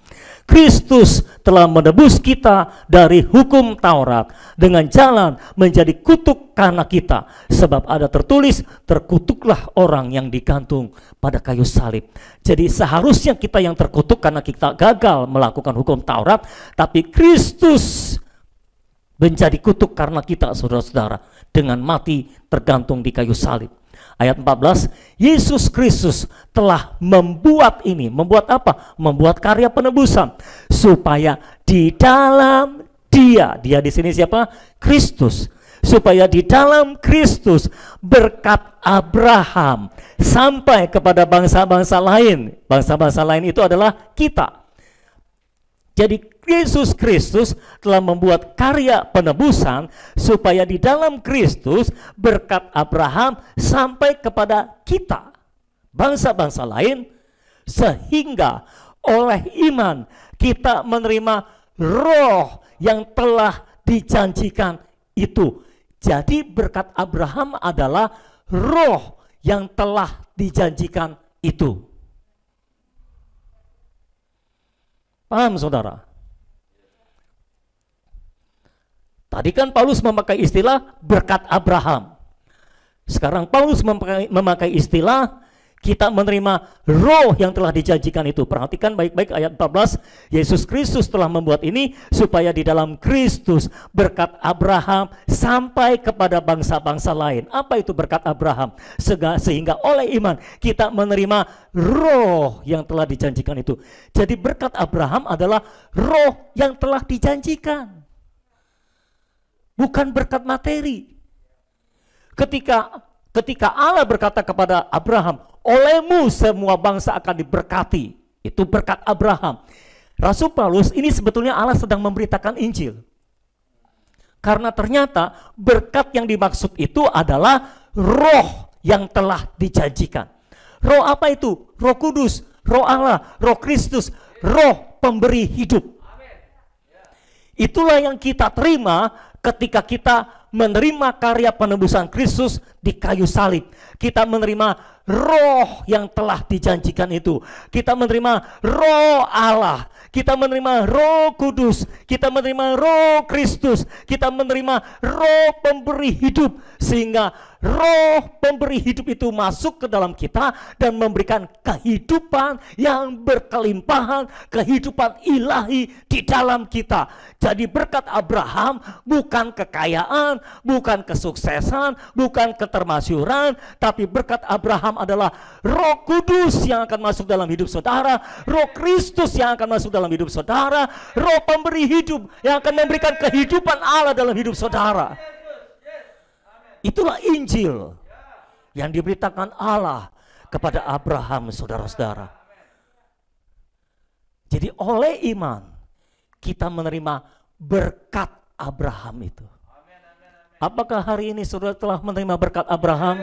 Kristus telah menebus kita dari hukum Taurat dengan jalan menjadi kutuk karena kita. Sebab ada tertulis, terkutuklah orang yang digantung pada kayu salib. Jadi seharusnya kita yang terkutuk karena kita gagal melakukan hukum Taurat, tapi Kristus menjadi kutuk karena kita, saudara-saudara, dengan mati tergantung di kayu salib. Ayat 14, Yesus Kristus telah membuat ini. Membuat apa? Membuat karya penebusan. Supaya di dalam dia di sini siapa? Kristus. Supaya di dalam Kristus berkat Abraham sampai kepada bangsa-bangsa lain. Bangsa-bangsa lain itu adalah kita. Jadi Yesus Kristus telah membuat karya penebusan supaya di dalam Kristus berkat Abraham sampai kepada kita, bangsa-bangsa lain, sehingga oleh iman kita menerima roh yang telah dijanjikan itu. Jadi berkat Abraham adalah roh yang telah dijanjikan itu. Paham saudara? Tadi kan Paulus memakai istilah berkat Abraham. Sekarang Paulus memakai istilah kita menerima roh yang telah dijanjikan itu. Perhatikan baik-baik ayat 14. Yesus Kristus telah membuat ini supaya di dalam Kristus berkat Abraham sampai kepada bangsa-bangsa lain. Apa itu berkat Abraham? Sehingga oleh iman kita menerima roh yang telah dijanjikan itu. Jadi berkat Abraham adalah roh yang telah dijanjikan, bukan berkat materi. Ketika Allah berkata kepada Abraham, olehmu semua bangsa akan diberkati. Itu berkat Abraham. Rasul Paulus ini sebetulnya Allah sedang memberitakan Injil. Karena ternyata berkat yang dimaksud itu adalah roh yang telah dijanjikan. Roh apa itu? Roh Kudus, roh Allah, roh Kristus, roh pemberi hidup. Itulah yang kita terima ketika kita menerima karya penebusan Kristus di kayu salib. Kita menerima roh yang telah dijanjikan itu. Kita menerima roh Allah. Kita menerima roh kudus. Kita menerima roh Kristus. Kita menerima roh pemberi hidup. Sehingga roh pemberi hidup itu masuk ke dalam kita dan memberikan kehidupan yang berkelimpahan, kehidupan ilahi di dalam kita. Jadi berkat Abraham bukan kekayaan, bukan kesuksesan, bukan ketermasyuran, tapi berkat Abraham adalah roh kudus yang akan masuk dalam hidup saudara, roh Kristus yang akan masuk dalam hidup saudara, roh pemberi hidup yang akan memberikan kehidupan Allah dalam hidup saudara. Itulah Injil yang diberitakan Allah kepada Abraham, saudara-saudara. Jadi oleh iman kita menerima berkat Abraham itu. Apakah hari ini saudara telah menerima berkat Abraham?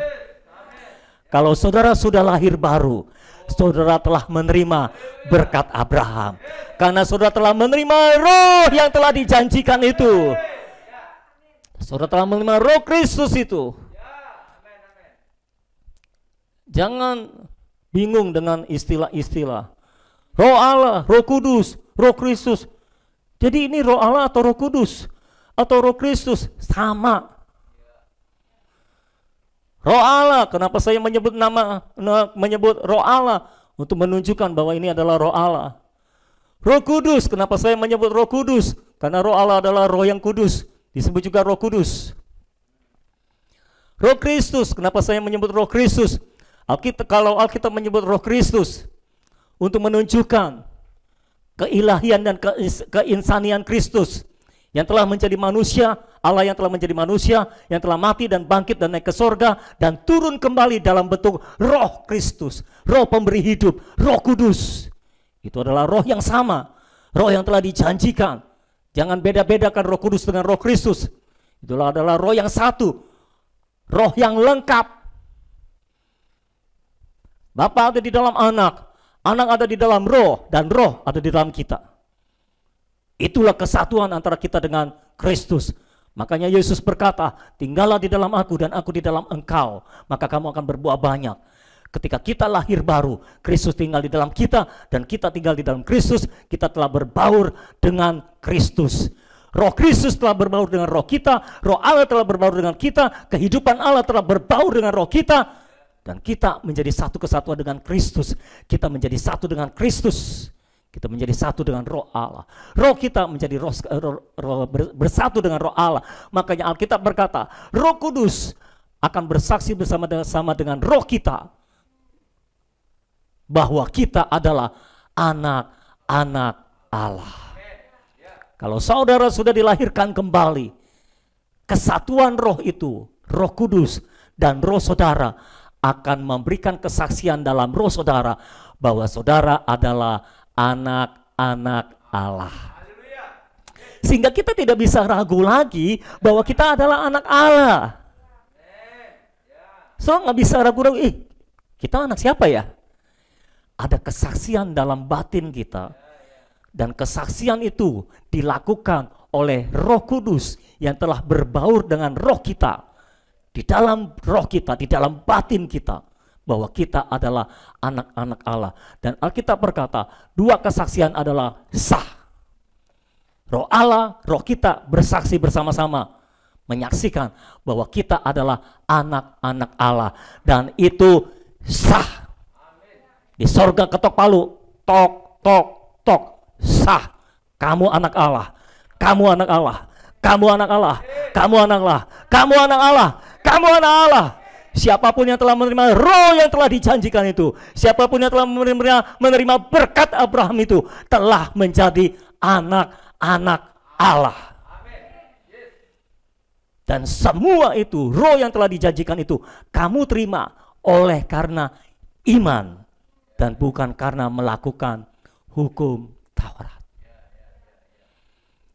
Kalau saudara sudah lahir baru, saudara telah menerima berkat Abraham. Karena saudara telah menerima roh yang telah dijanjikan itu. Saudara telah menerima roh Kristus itu. Jangan bingung dengan istilah-istilah. Roh Allah, roh kudus, roh Kristus. Jadi ini roh Allah atau roh kudus? Atau roh Kristus? Sama. Roh Allah, kenapa saya menyebut menyebut roh Allah? Untuk menunjukkan bahwa ini adalah roh Allah. Roh Kudus, kenapa saya menyebut roh kudus? Karena roh Allah adalah roh yang kudus. Disebut juga roh kudus. Roh Kristus, kenapa saya menyebut roh Kristus? Kalau Alkitab menyebut roh Kristus untuk menunjukkan keilahian dan keinsanian Kristus yang telah menjadi manusia, Allah yang telah menjadi manusia, yang telah mati dan bangkit dan naik ke sorga dan turun kembali dalam bentuk roh Kristus, roh pemberi hidup, roh kudus. Itu adalah roh yang sama, roh yang telah dijanjikan. Jangan beda-bedakan roh kudus dengan roh Kristus. Itulah adalah roh yang satu, roh yang lengkap. Bapa ada di dalam anak, anak ada di dalam roh, dan roh ada di dalam kita. Itulah kesatuan antara kita dengan Kristus. Makanya Yesus berkata, tinggallah di dalam aku dan aku di dalam engkau, maka kamu akan berbuah banyak. Ketika kita lahir baru, Kristus tinggal di dalam kita dan kita tinggal di dalam Kristus, kita telah berbaur dengan Kristus. Roh Kristus telah berbaur dengan roh kita, roh Allah telah berbaur dengan kita, kehidupan Allah telah berbaur dengan roh kita, dan kita menjadi satu kesatuan dengan Kristus. Kita menjadi satu dengan Kristus. Kita menjadi satu dengan roh Allah. Roh kita menjadi bersatu dengan roh Allah. Makanya Alkitab berkata, Roh Kudus akan bersaksi bersama dengan roh kita bahwa kita adalah anak-anak Allah. Kalau saudara sudah dilahirkan kembali, kesatuan roh itu, roh kudus dan roh saudara akan memberikan kesaksian dalam roh saudara bahwa saudara adalah anak-anak Allah. Sehingga kita tidak bisa ragu lagi bahwa kita adalah anak Allah. So nggak bisa ragu-ragu, kita anak siapa ya? Ada kesaksian dalam batin kita. Dan kesaksian itu dilakukan oleh Roh Kudus yang telah berbaur dengan roh kita, di dalam roh kita, di dalam batin kita, bahwa kita adalah anak-anak Allah. Dan Alkitab berkata, dua kesaksian adalah sah. Roh Allah, roh kita bersaksi bersama-sama, menyaksikan bahwa kita adalah anak-anak Allah, dan itu sah. Di sorga ketok palu, tok, tok, tok, sah. Kamu anak Allah, kamu anak Allah, kamu anak Allah, kamu anak Allah, kamu anak Allah, kamu anak Allah. Siapapun yang telah menerima roh yang telah dijanjikan itu, siapapun yang telah menerima berkat Abraham itu, telah menjadi anak-anak Allah. Dan semua itu, roh yang telah dijanjikan itu, kamu terima oleh karena iman, dan bukan karena melakukan hukum Taurat.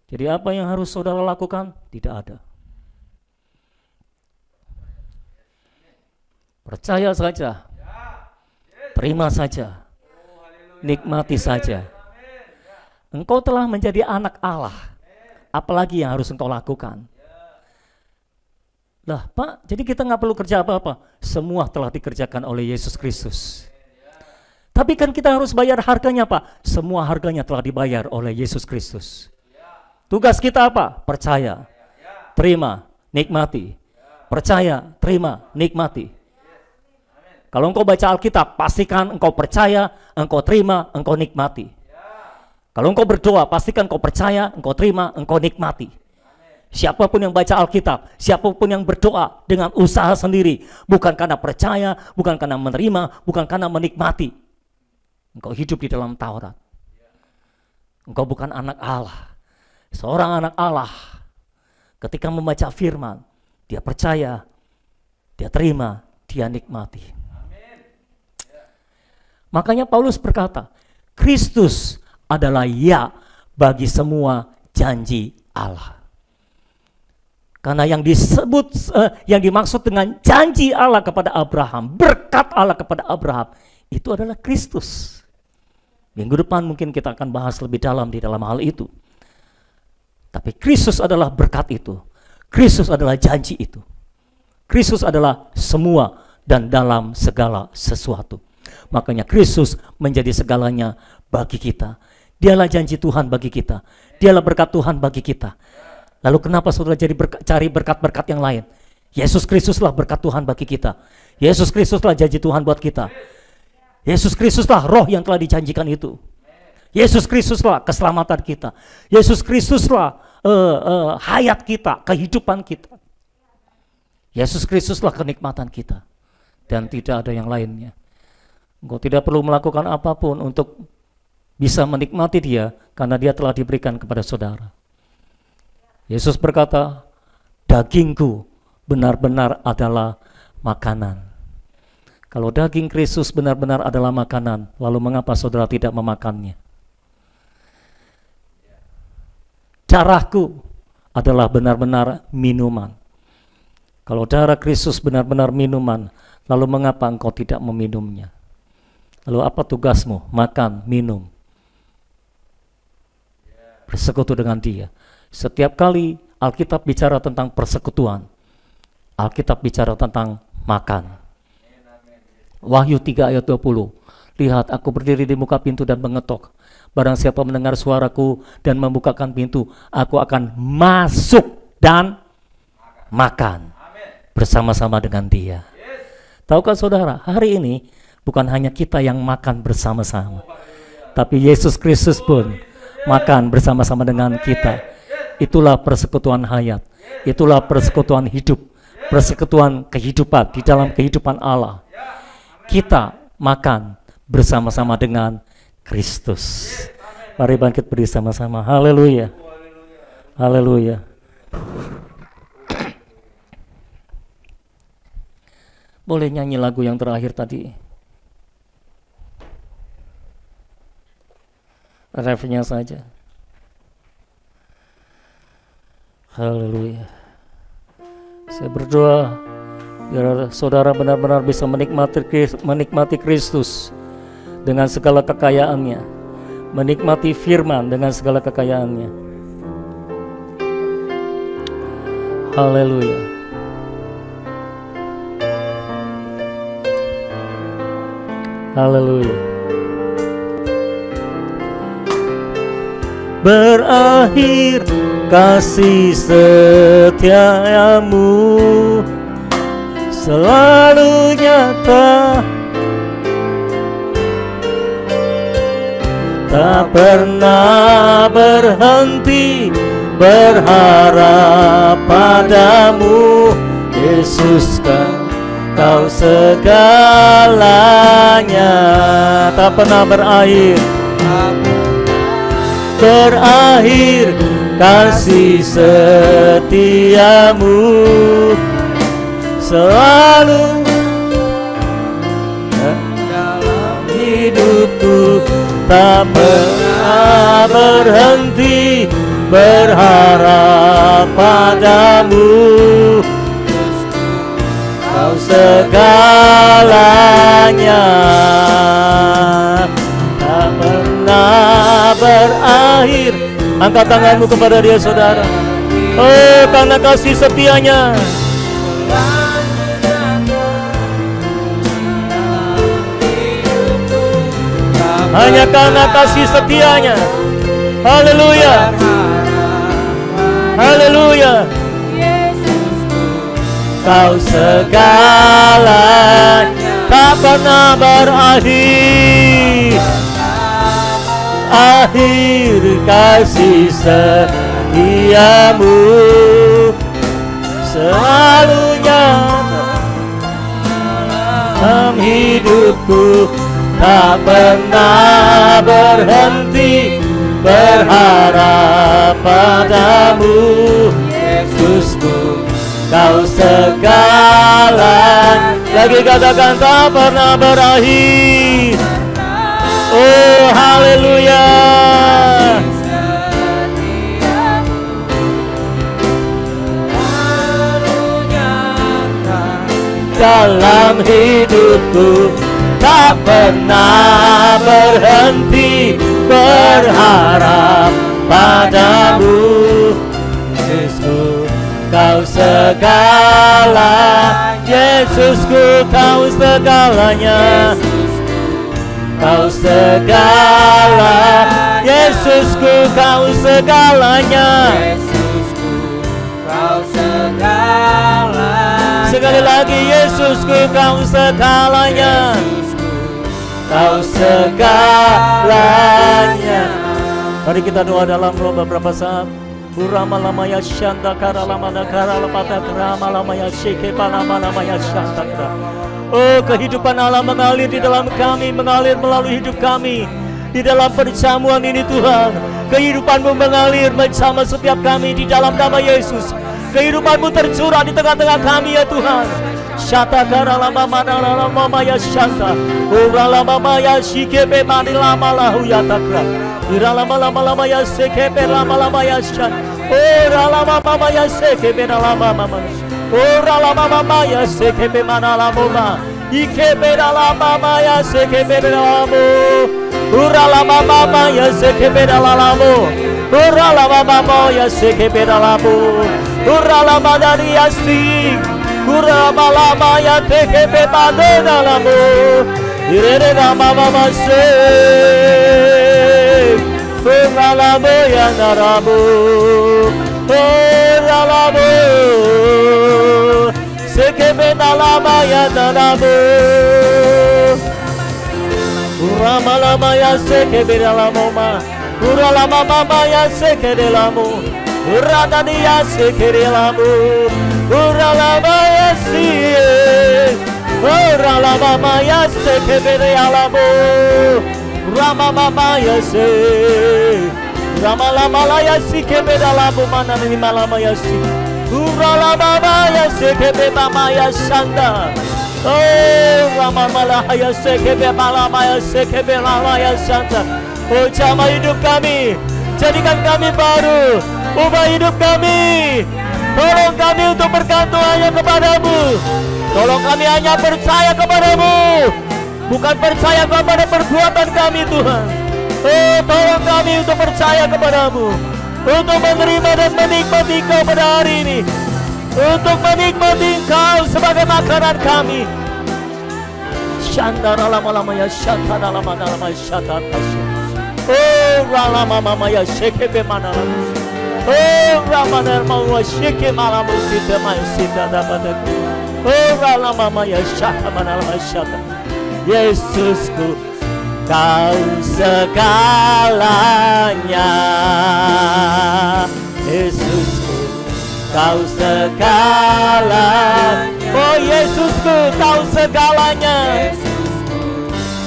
Jadi apa yang harus saudara lakukan? Tidak ada. Percaya saja, terima saja, nikmati saja. Engkau telah menjadi anak Allah. Apalagi yang harus engkau lakukan? Lah Pak, jadi kita nggak perlu kerja apa-apa. Semua telah dikerjakan oleh Yesus Kristus. Tapi kan kita harus bayar harganya Pak. Semua harganya telah dibayar oleh Yesus Kristus. Tugas kita apa? Percaya, terima, nikmati. Percaya, terima, nikmati. Kalau engkau baca Alkitab, pastikan engkau percaya, engkau terima, engkau nikmati. Kalau engkau berdoa, pastikan engkau percaya, engkau terima, engkau nikmati. Siapapun yang baca Alkitab, siapapun yang berdoa dengan usaha sendiri, bukan karena percaya, bukan karena menerima, bukan karena menikmati, engkau hidup di dalam Taurat. Engkau bukan anak Allah. Seorang anak Allah, ketika membaca firman, dia percaya, dia terima, dia nikmati. Makanya Paulus berkata, Kristus adalah ya bagi semua janji Allah. Karena yang disebut, yang dimaksud dengan janji Allah kepada Abraham, berkat Allah kepada Abraham, itu adalah Kristus. Minggu depan mungkin kita akan bahas lebih dalam di dalam hal itu. Tapi Kristus adalah berkat itu. Kristus adalah janji itu. Kristus adalah semua dan dalam segala sesuatu. Makanya Kristus menjadi segalanya bagi kita. Dialah janji Tuhan bagi kita. Dialah berkat Tuhan bagi kita. Lalu kenapa saudara cari berkat-berkat yang lain? Yesus Kristuslah berkat Tuhan bagi kita. Yesus Kristuslah janji Tuhan buat kita. Yesus Kristuslah roh yang telah dijanjikan itu. Yesus Kristuslah keselamatan kita. Yesus Kristuslah hayat kita, kehidupan kita. Yesus Kristuslah kenikmatan kita. Dan tidak ada yang lainnya. Engkau tidak perlu melakukan apapun untuk bisa menikmati dia, karena dia telah diberikan kepada saudara. Yesus berkata, dagingku benar-benar adalah makanan. Kalau daging Kristus benar-benar adalah makanan, lalu mengapa saudara tidak memakannya? Darahku adalah benar-benar minuman. Kalau darah Kristus benar-benar minuman, lalu mengapa engkau tidak meminumnya? Lalu apa tugasmu? Makan, minum, bersekutu dengan dia. Setiap kali Alkitab bicara tentang persekutuan, Alkitab bicara tentang makan. Wahyu 3 ayat 20. Lihat, aku berdiri di muka pintu dan mengetok. Barang siapa mendengar suaraku dan membukakan pintu, aku akan masuk dan makan bersama-sama dengan dia. Tahukah saudara, hari ini bukan hanya kita yang makan bersama-sama, tapi Yesus Kristus pun makan bersama-sama dengan kita. Itulah persekutuan hayat, itulah persekutuan hidup, persekutuan kehidupan di dalam kehidupan Allah. Kita makan bersama-sama dengan Kristus. Mari bangkit bersama-sama. Haleluya. Haleluya. Boleh nyanyi lagu yang terakhir tadi? Refnya saja. Haleluya. Saya berdoa biar saudara benar-benar bisa menikmati Kristus dengan segala kekayaannya, menikmati firman dengan segala kekayaannya. Haleluya. Haleluya. Berakhir kasih setiamu selalu nyata, tak pernah berhenti berharap padamu, Yesus Kau segalanya. Tak pernah berakhir, berakhir kasih setiamu selalu dalam hidupku, tak pernah berhenti berharap padamu, Kau segalanya. Tak pernah berakhir. Angkat tanganmu kepada Dia, saudara. Oh, karena kasih setianya. Hanya karena kasih setianya. Haleluya. Haleluya. Kau segalanya, tak pernah berakhir. Akhir kasih setiamu selalu nyata dalam hidupku, tak pernah berhenti berharap padamu, Yesusku, Kau segalanya. Lagi katakan, tak pernah berakhir. Oh, haleluya. Dalam hidupku, tak pernah berhenti berharap padamu, Yesusku, Kau segalanya. Yesusku, Kau segalanya. Kau segalanya. Yesusku, Kau segalanya. Kau segalanya. Sekali lagi, Yesusku, Kau segalanya. Kau segalanya. Mari kita doa dalam roh beberapa saat. Urama lamaya shanda kara lamana kara lepata krama lamaya sheke panama lamaya shanda kara. Oh, kehidupan Allah mengalir di dalam kami, mengalir melalui hidup kami. Di dalam perjamuan ini Tuhan, kehidupan-Mu mengalir bersama setiap kami di dalam nama Yesus. Kehidupan-Mu tercurah di tengah-tengah kami ya Tuhan. Shata kara lama mana lama maya shanta. Ura lama maya shike be mani lama lahu ya takra. Ira lama ya seke be lama ya shan. Ora lama ya seke be lama. Ora lama ya seke be mana lama. Ike be lama ya seke be lama. Ora lama ya seke be lama. Ora lama ya seke be lama. Ora lama dari asing. Ora lama ya seke be padena lama. Ire lama se. Ralamu ya naramu, ralamu, sekebe nalama ya naramu, ramalama ya sekebe nalamu ma, uralama mama ya sekebe nalamu, uradani ya sekebe nalamu, uralama ya siye, uralama ya sekebe nalamu. Rama mama ya se, Rama lama la ya si kebe dalamu mana ni malama ya si, Rama mama ya se kebe mama ya sanda, oh Rama mala ya se kebe malama ya se kebe lama ya sanda. Oh jamah hidup kami, jadikan kami baru, ubah hidup kami, tolong kami untuk bergantung hanya kepadamu, tolong kami hanya percaya kepadamu. Bukan percaya kepada perbuatan kami Tuhan. Oh tolong kami untuk percaya kepadamu, untuk menerima dan menikmati Kau pada hari ini. untuk menikmati Engkau sebagai makanan kami. Shandara lama lama ya syatana lama lama syatana. Oh lama mama ya shekebe mana lama. Oh ramana mau sheke malam kita mai sita dapat. Oh lama mama ya syatana mana lama syatana. Yesusku, Kau segalanya. Yesusku, Kau segalanya. Oh Yesusku, Kau segalanya. Yesusku,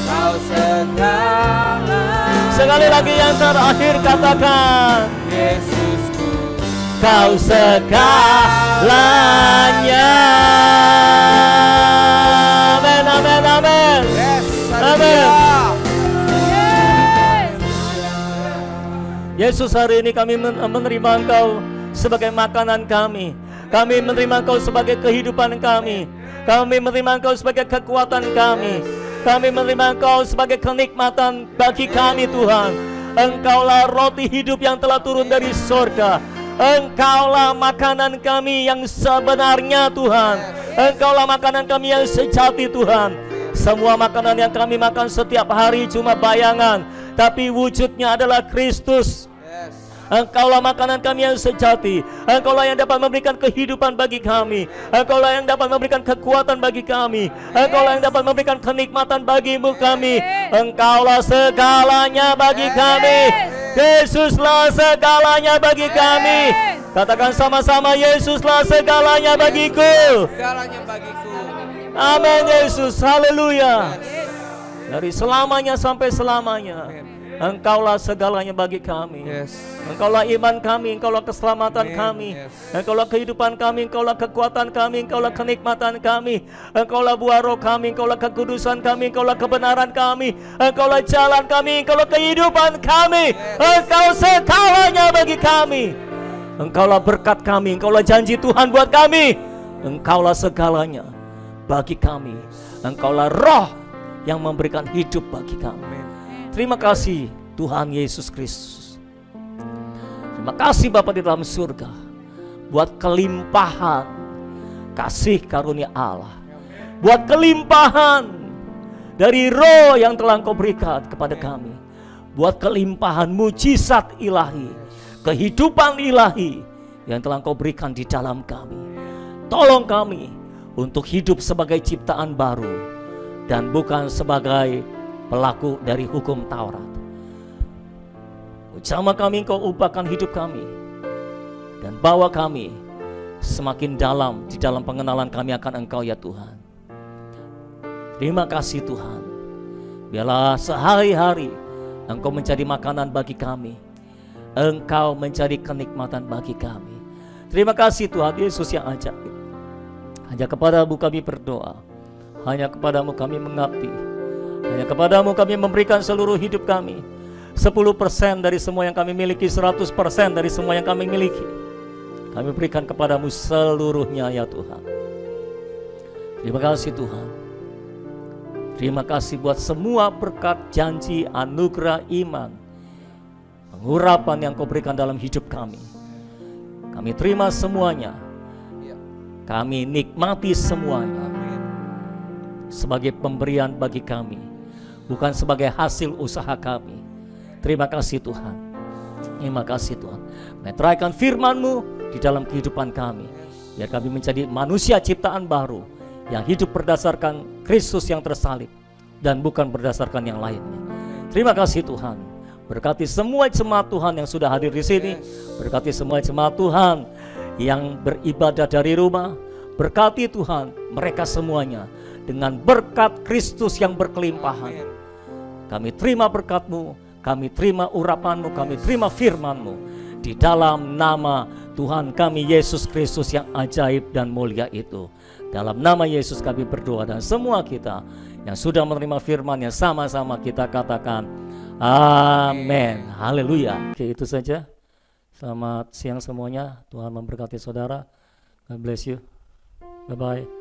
Kau segalanya. Sekali lagi yang terakhir katakan, Yesusku, Kau segalanya. Amin, amin, amin. Yes, Amin. haleluya. Yesus, hari ini kami menerima Engkau sebagai makanan kami. Kami menerima Engkau sebagai kehidupan kami. Kami menerima Engkau sebagai kekuatan kami. Kami menerima Engkau sebagai kenikmatan bagi kami, Tuhan. Engkaulah roti hidup yang telah turun dari surga. Engkaulah makanan kami yang sebenarnya, Tuhan. Engkaulah makanan kami yang sejati, Tuhan. Semua makanan yang kami makan setiap hari cuma bayangan, tapi wujudnya adalah Kristus. Engkaulah makanan kami yang sejati. Engkaulah yang dapat memberikan kehidupan bagi kami. Engkaulah yang dapat memberikan kekuatan bagi kami. Engkaulah yang dapat memberikan kenikmatan bagimu kami. Engkaulah segalanya bagi kami. Yesuslah segalanya bagi kami. Katakan sama-sama, Yesuslah segalanya bagiku. Segalanya bagiku. Amin Yesus, haleluya. Dari selamanya sampai selamanya, Engkaulah segalanya bagi kami. Engkaulah iman kami, Engkaulah keselamatan kami, Engkaulah kehidupan kami, Engkaulah kekuatan kami, Engkaulah kenikmatan kami, Engkaulah buah roh kami, Engkaulah kekudusan kami, Engkaulah kebenaran kami, Engkaulah jalan kami, Engkaulah kehidupan kami. Engkau segalanya bagi kami. Engkaulah berkat kami, Engkaulah janji Tuhan buat kami. Engkaulah segalanya bagi kami. Engkaulah roh yang memberikan hidup bagi kami. Terima kasih Tuhan Yesus Kristus. Terima kasih Bapa di dalam surga buat kelimpahan kasih karunia Allah, buat kelimpahan dari roh yang telah Engkau berikan kepada kami, buat kelimpahan mujizat ilahi, kehidupan ilahi yang telah Engkau berikan di dalam kami. Tolong kami untuk hidup sebagai ciptaan baru dan bukan sebagai pelaku dari hukum Taurat. Jamah kami Engkau ubahkan hidup kami dan bawa kami semakin dalam di dalam pengenalan kami akan Engkau ya Tuhan. Terima kasih Tuhan. Biarlah sehari-hari Engkau menjadi makanan bagi kami. Engkau menjadi kenikmatan bagi kami. Terima kasih Tuhan Yesus yang ajaib. Hanya kepadamu kami berdoa. Hanya kepadamu kami mengabdi. Hanya kepadamu kami memberikan seluruh hidup kami. 10% dari semua yang kami miliki, 100% dari semua yang kami miliki, kami berikan kepadamu seluruhnya ya Tuhan. Terima kasih Tuhan. Terima kasih buat semua berkat, janji, anugerah, iman, pengurapan yang Kau berikan dalam hidup kami. Kami terima semuanya. Kami nikmati semuanya sebagai pemberian bagi kami, bukan sebagai hasil usaha kami. Terima kasih Tuhan. Terima kasih Tuhan. Meteraikan firman-Mu di dalam kehidupan kami, biar kami menjadi manusia ciptaan baru yang hidup berdasarkan Kristus yang tersalib dan bukan berdasarkan yang lainnya. Terima kasih Tuhan. Berkati semua jemaat Tuhan yang sudah hadir di sini. Berkati semua jemaat Tuhan yang beribadah dari rumah. Berkati Tuhan mereka semuanya dengan berkat Kristus yang berkelimpahan. Kami terima berkat-Mu, kami terima urapan-Mu, kami terima firman-Mu. Di dalam nama Tuhan kami Yesus Kristus yang ajaib dan mulia itu. Dalam nama Yesus kami berdoa, dan semua kita yang sudah menerima firman-Nya sama-sama kita katakan amin. Haleluya. Oke, itu saja. Selamat siang semuanya. Tuhan memberkati saudara. God bless you. Bye-bye.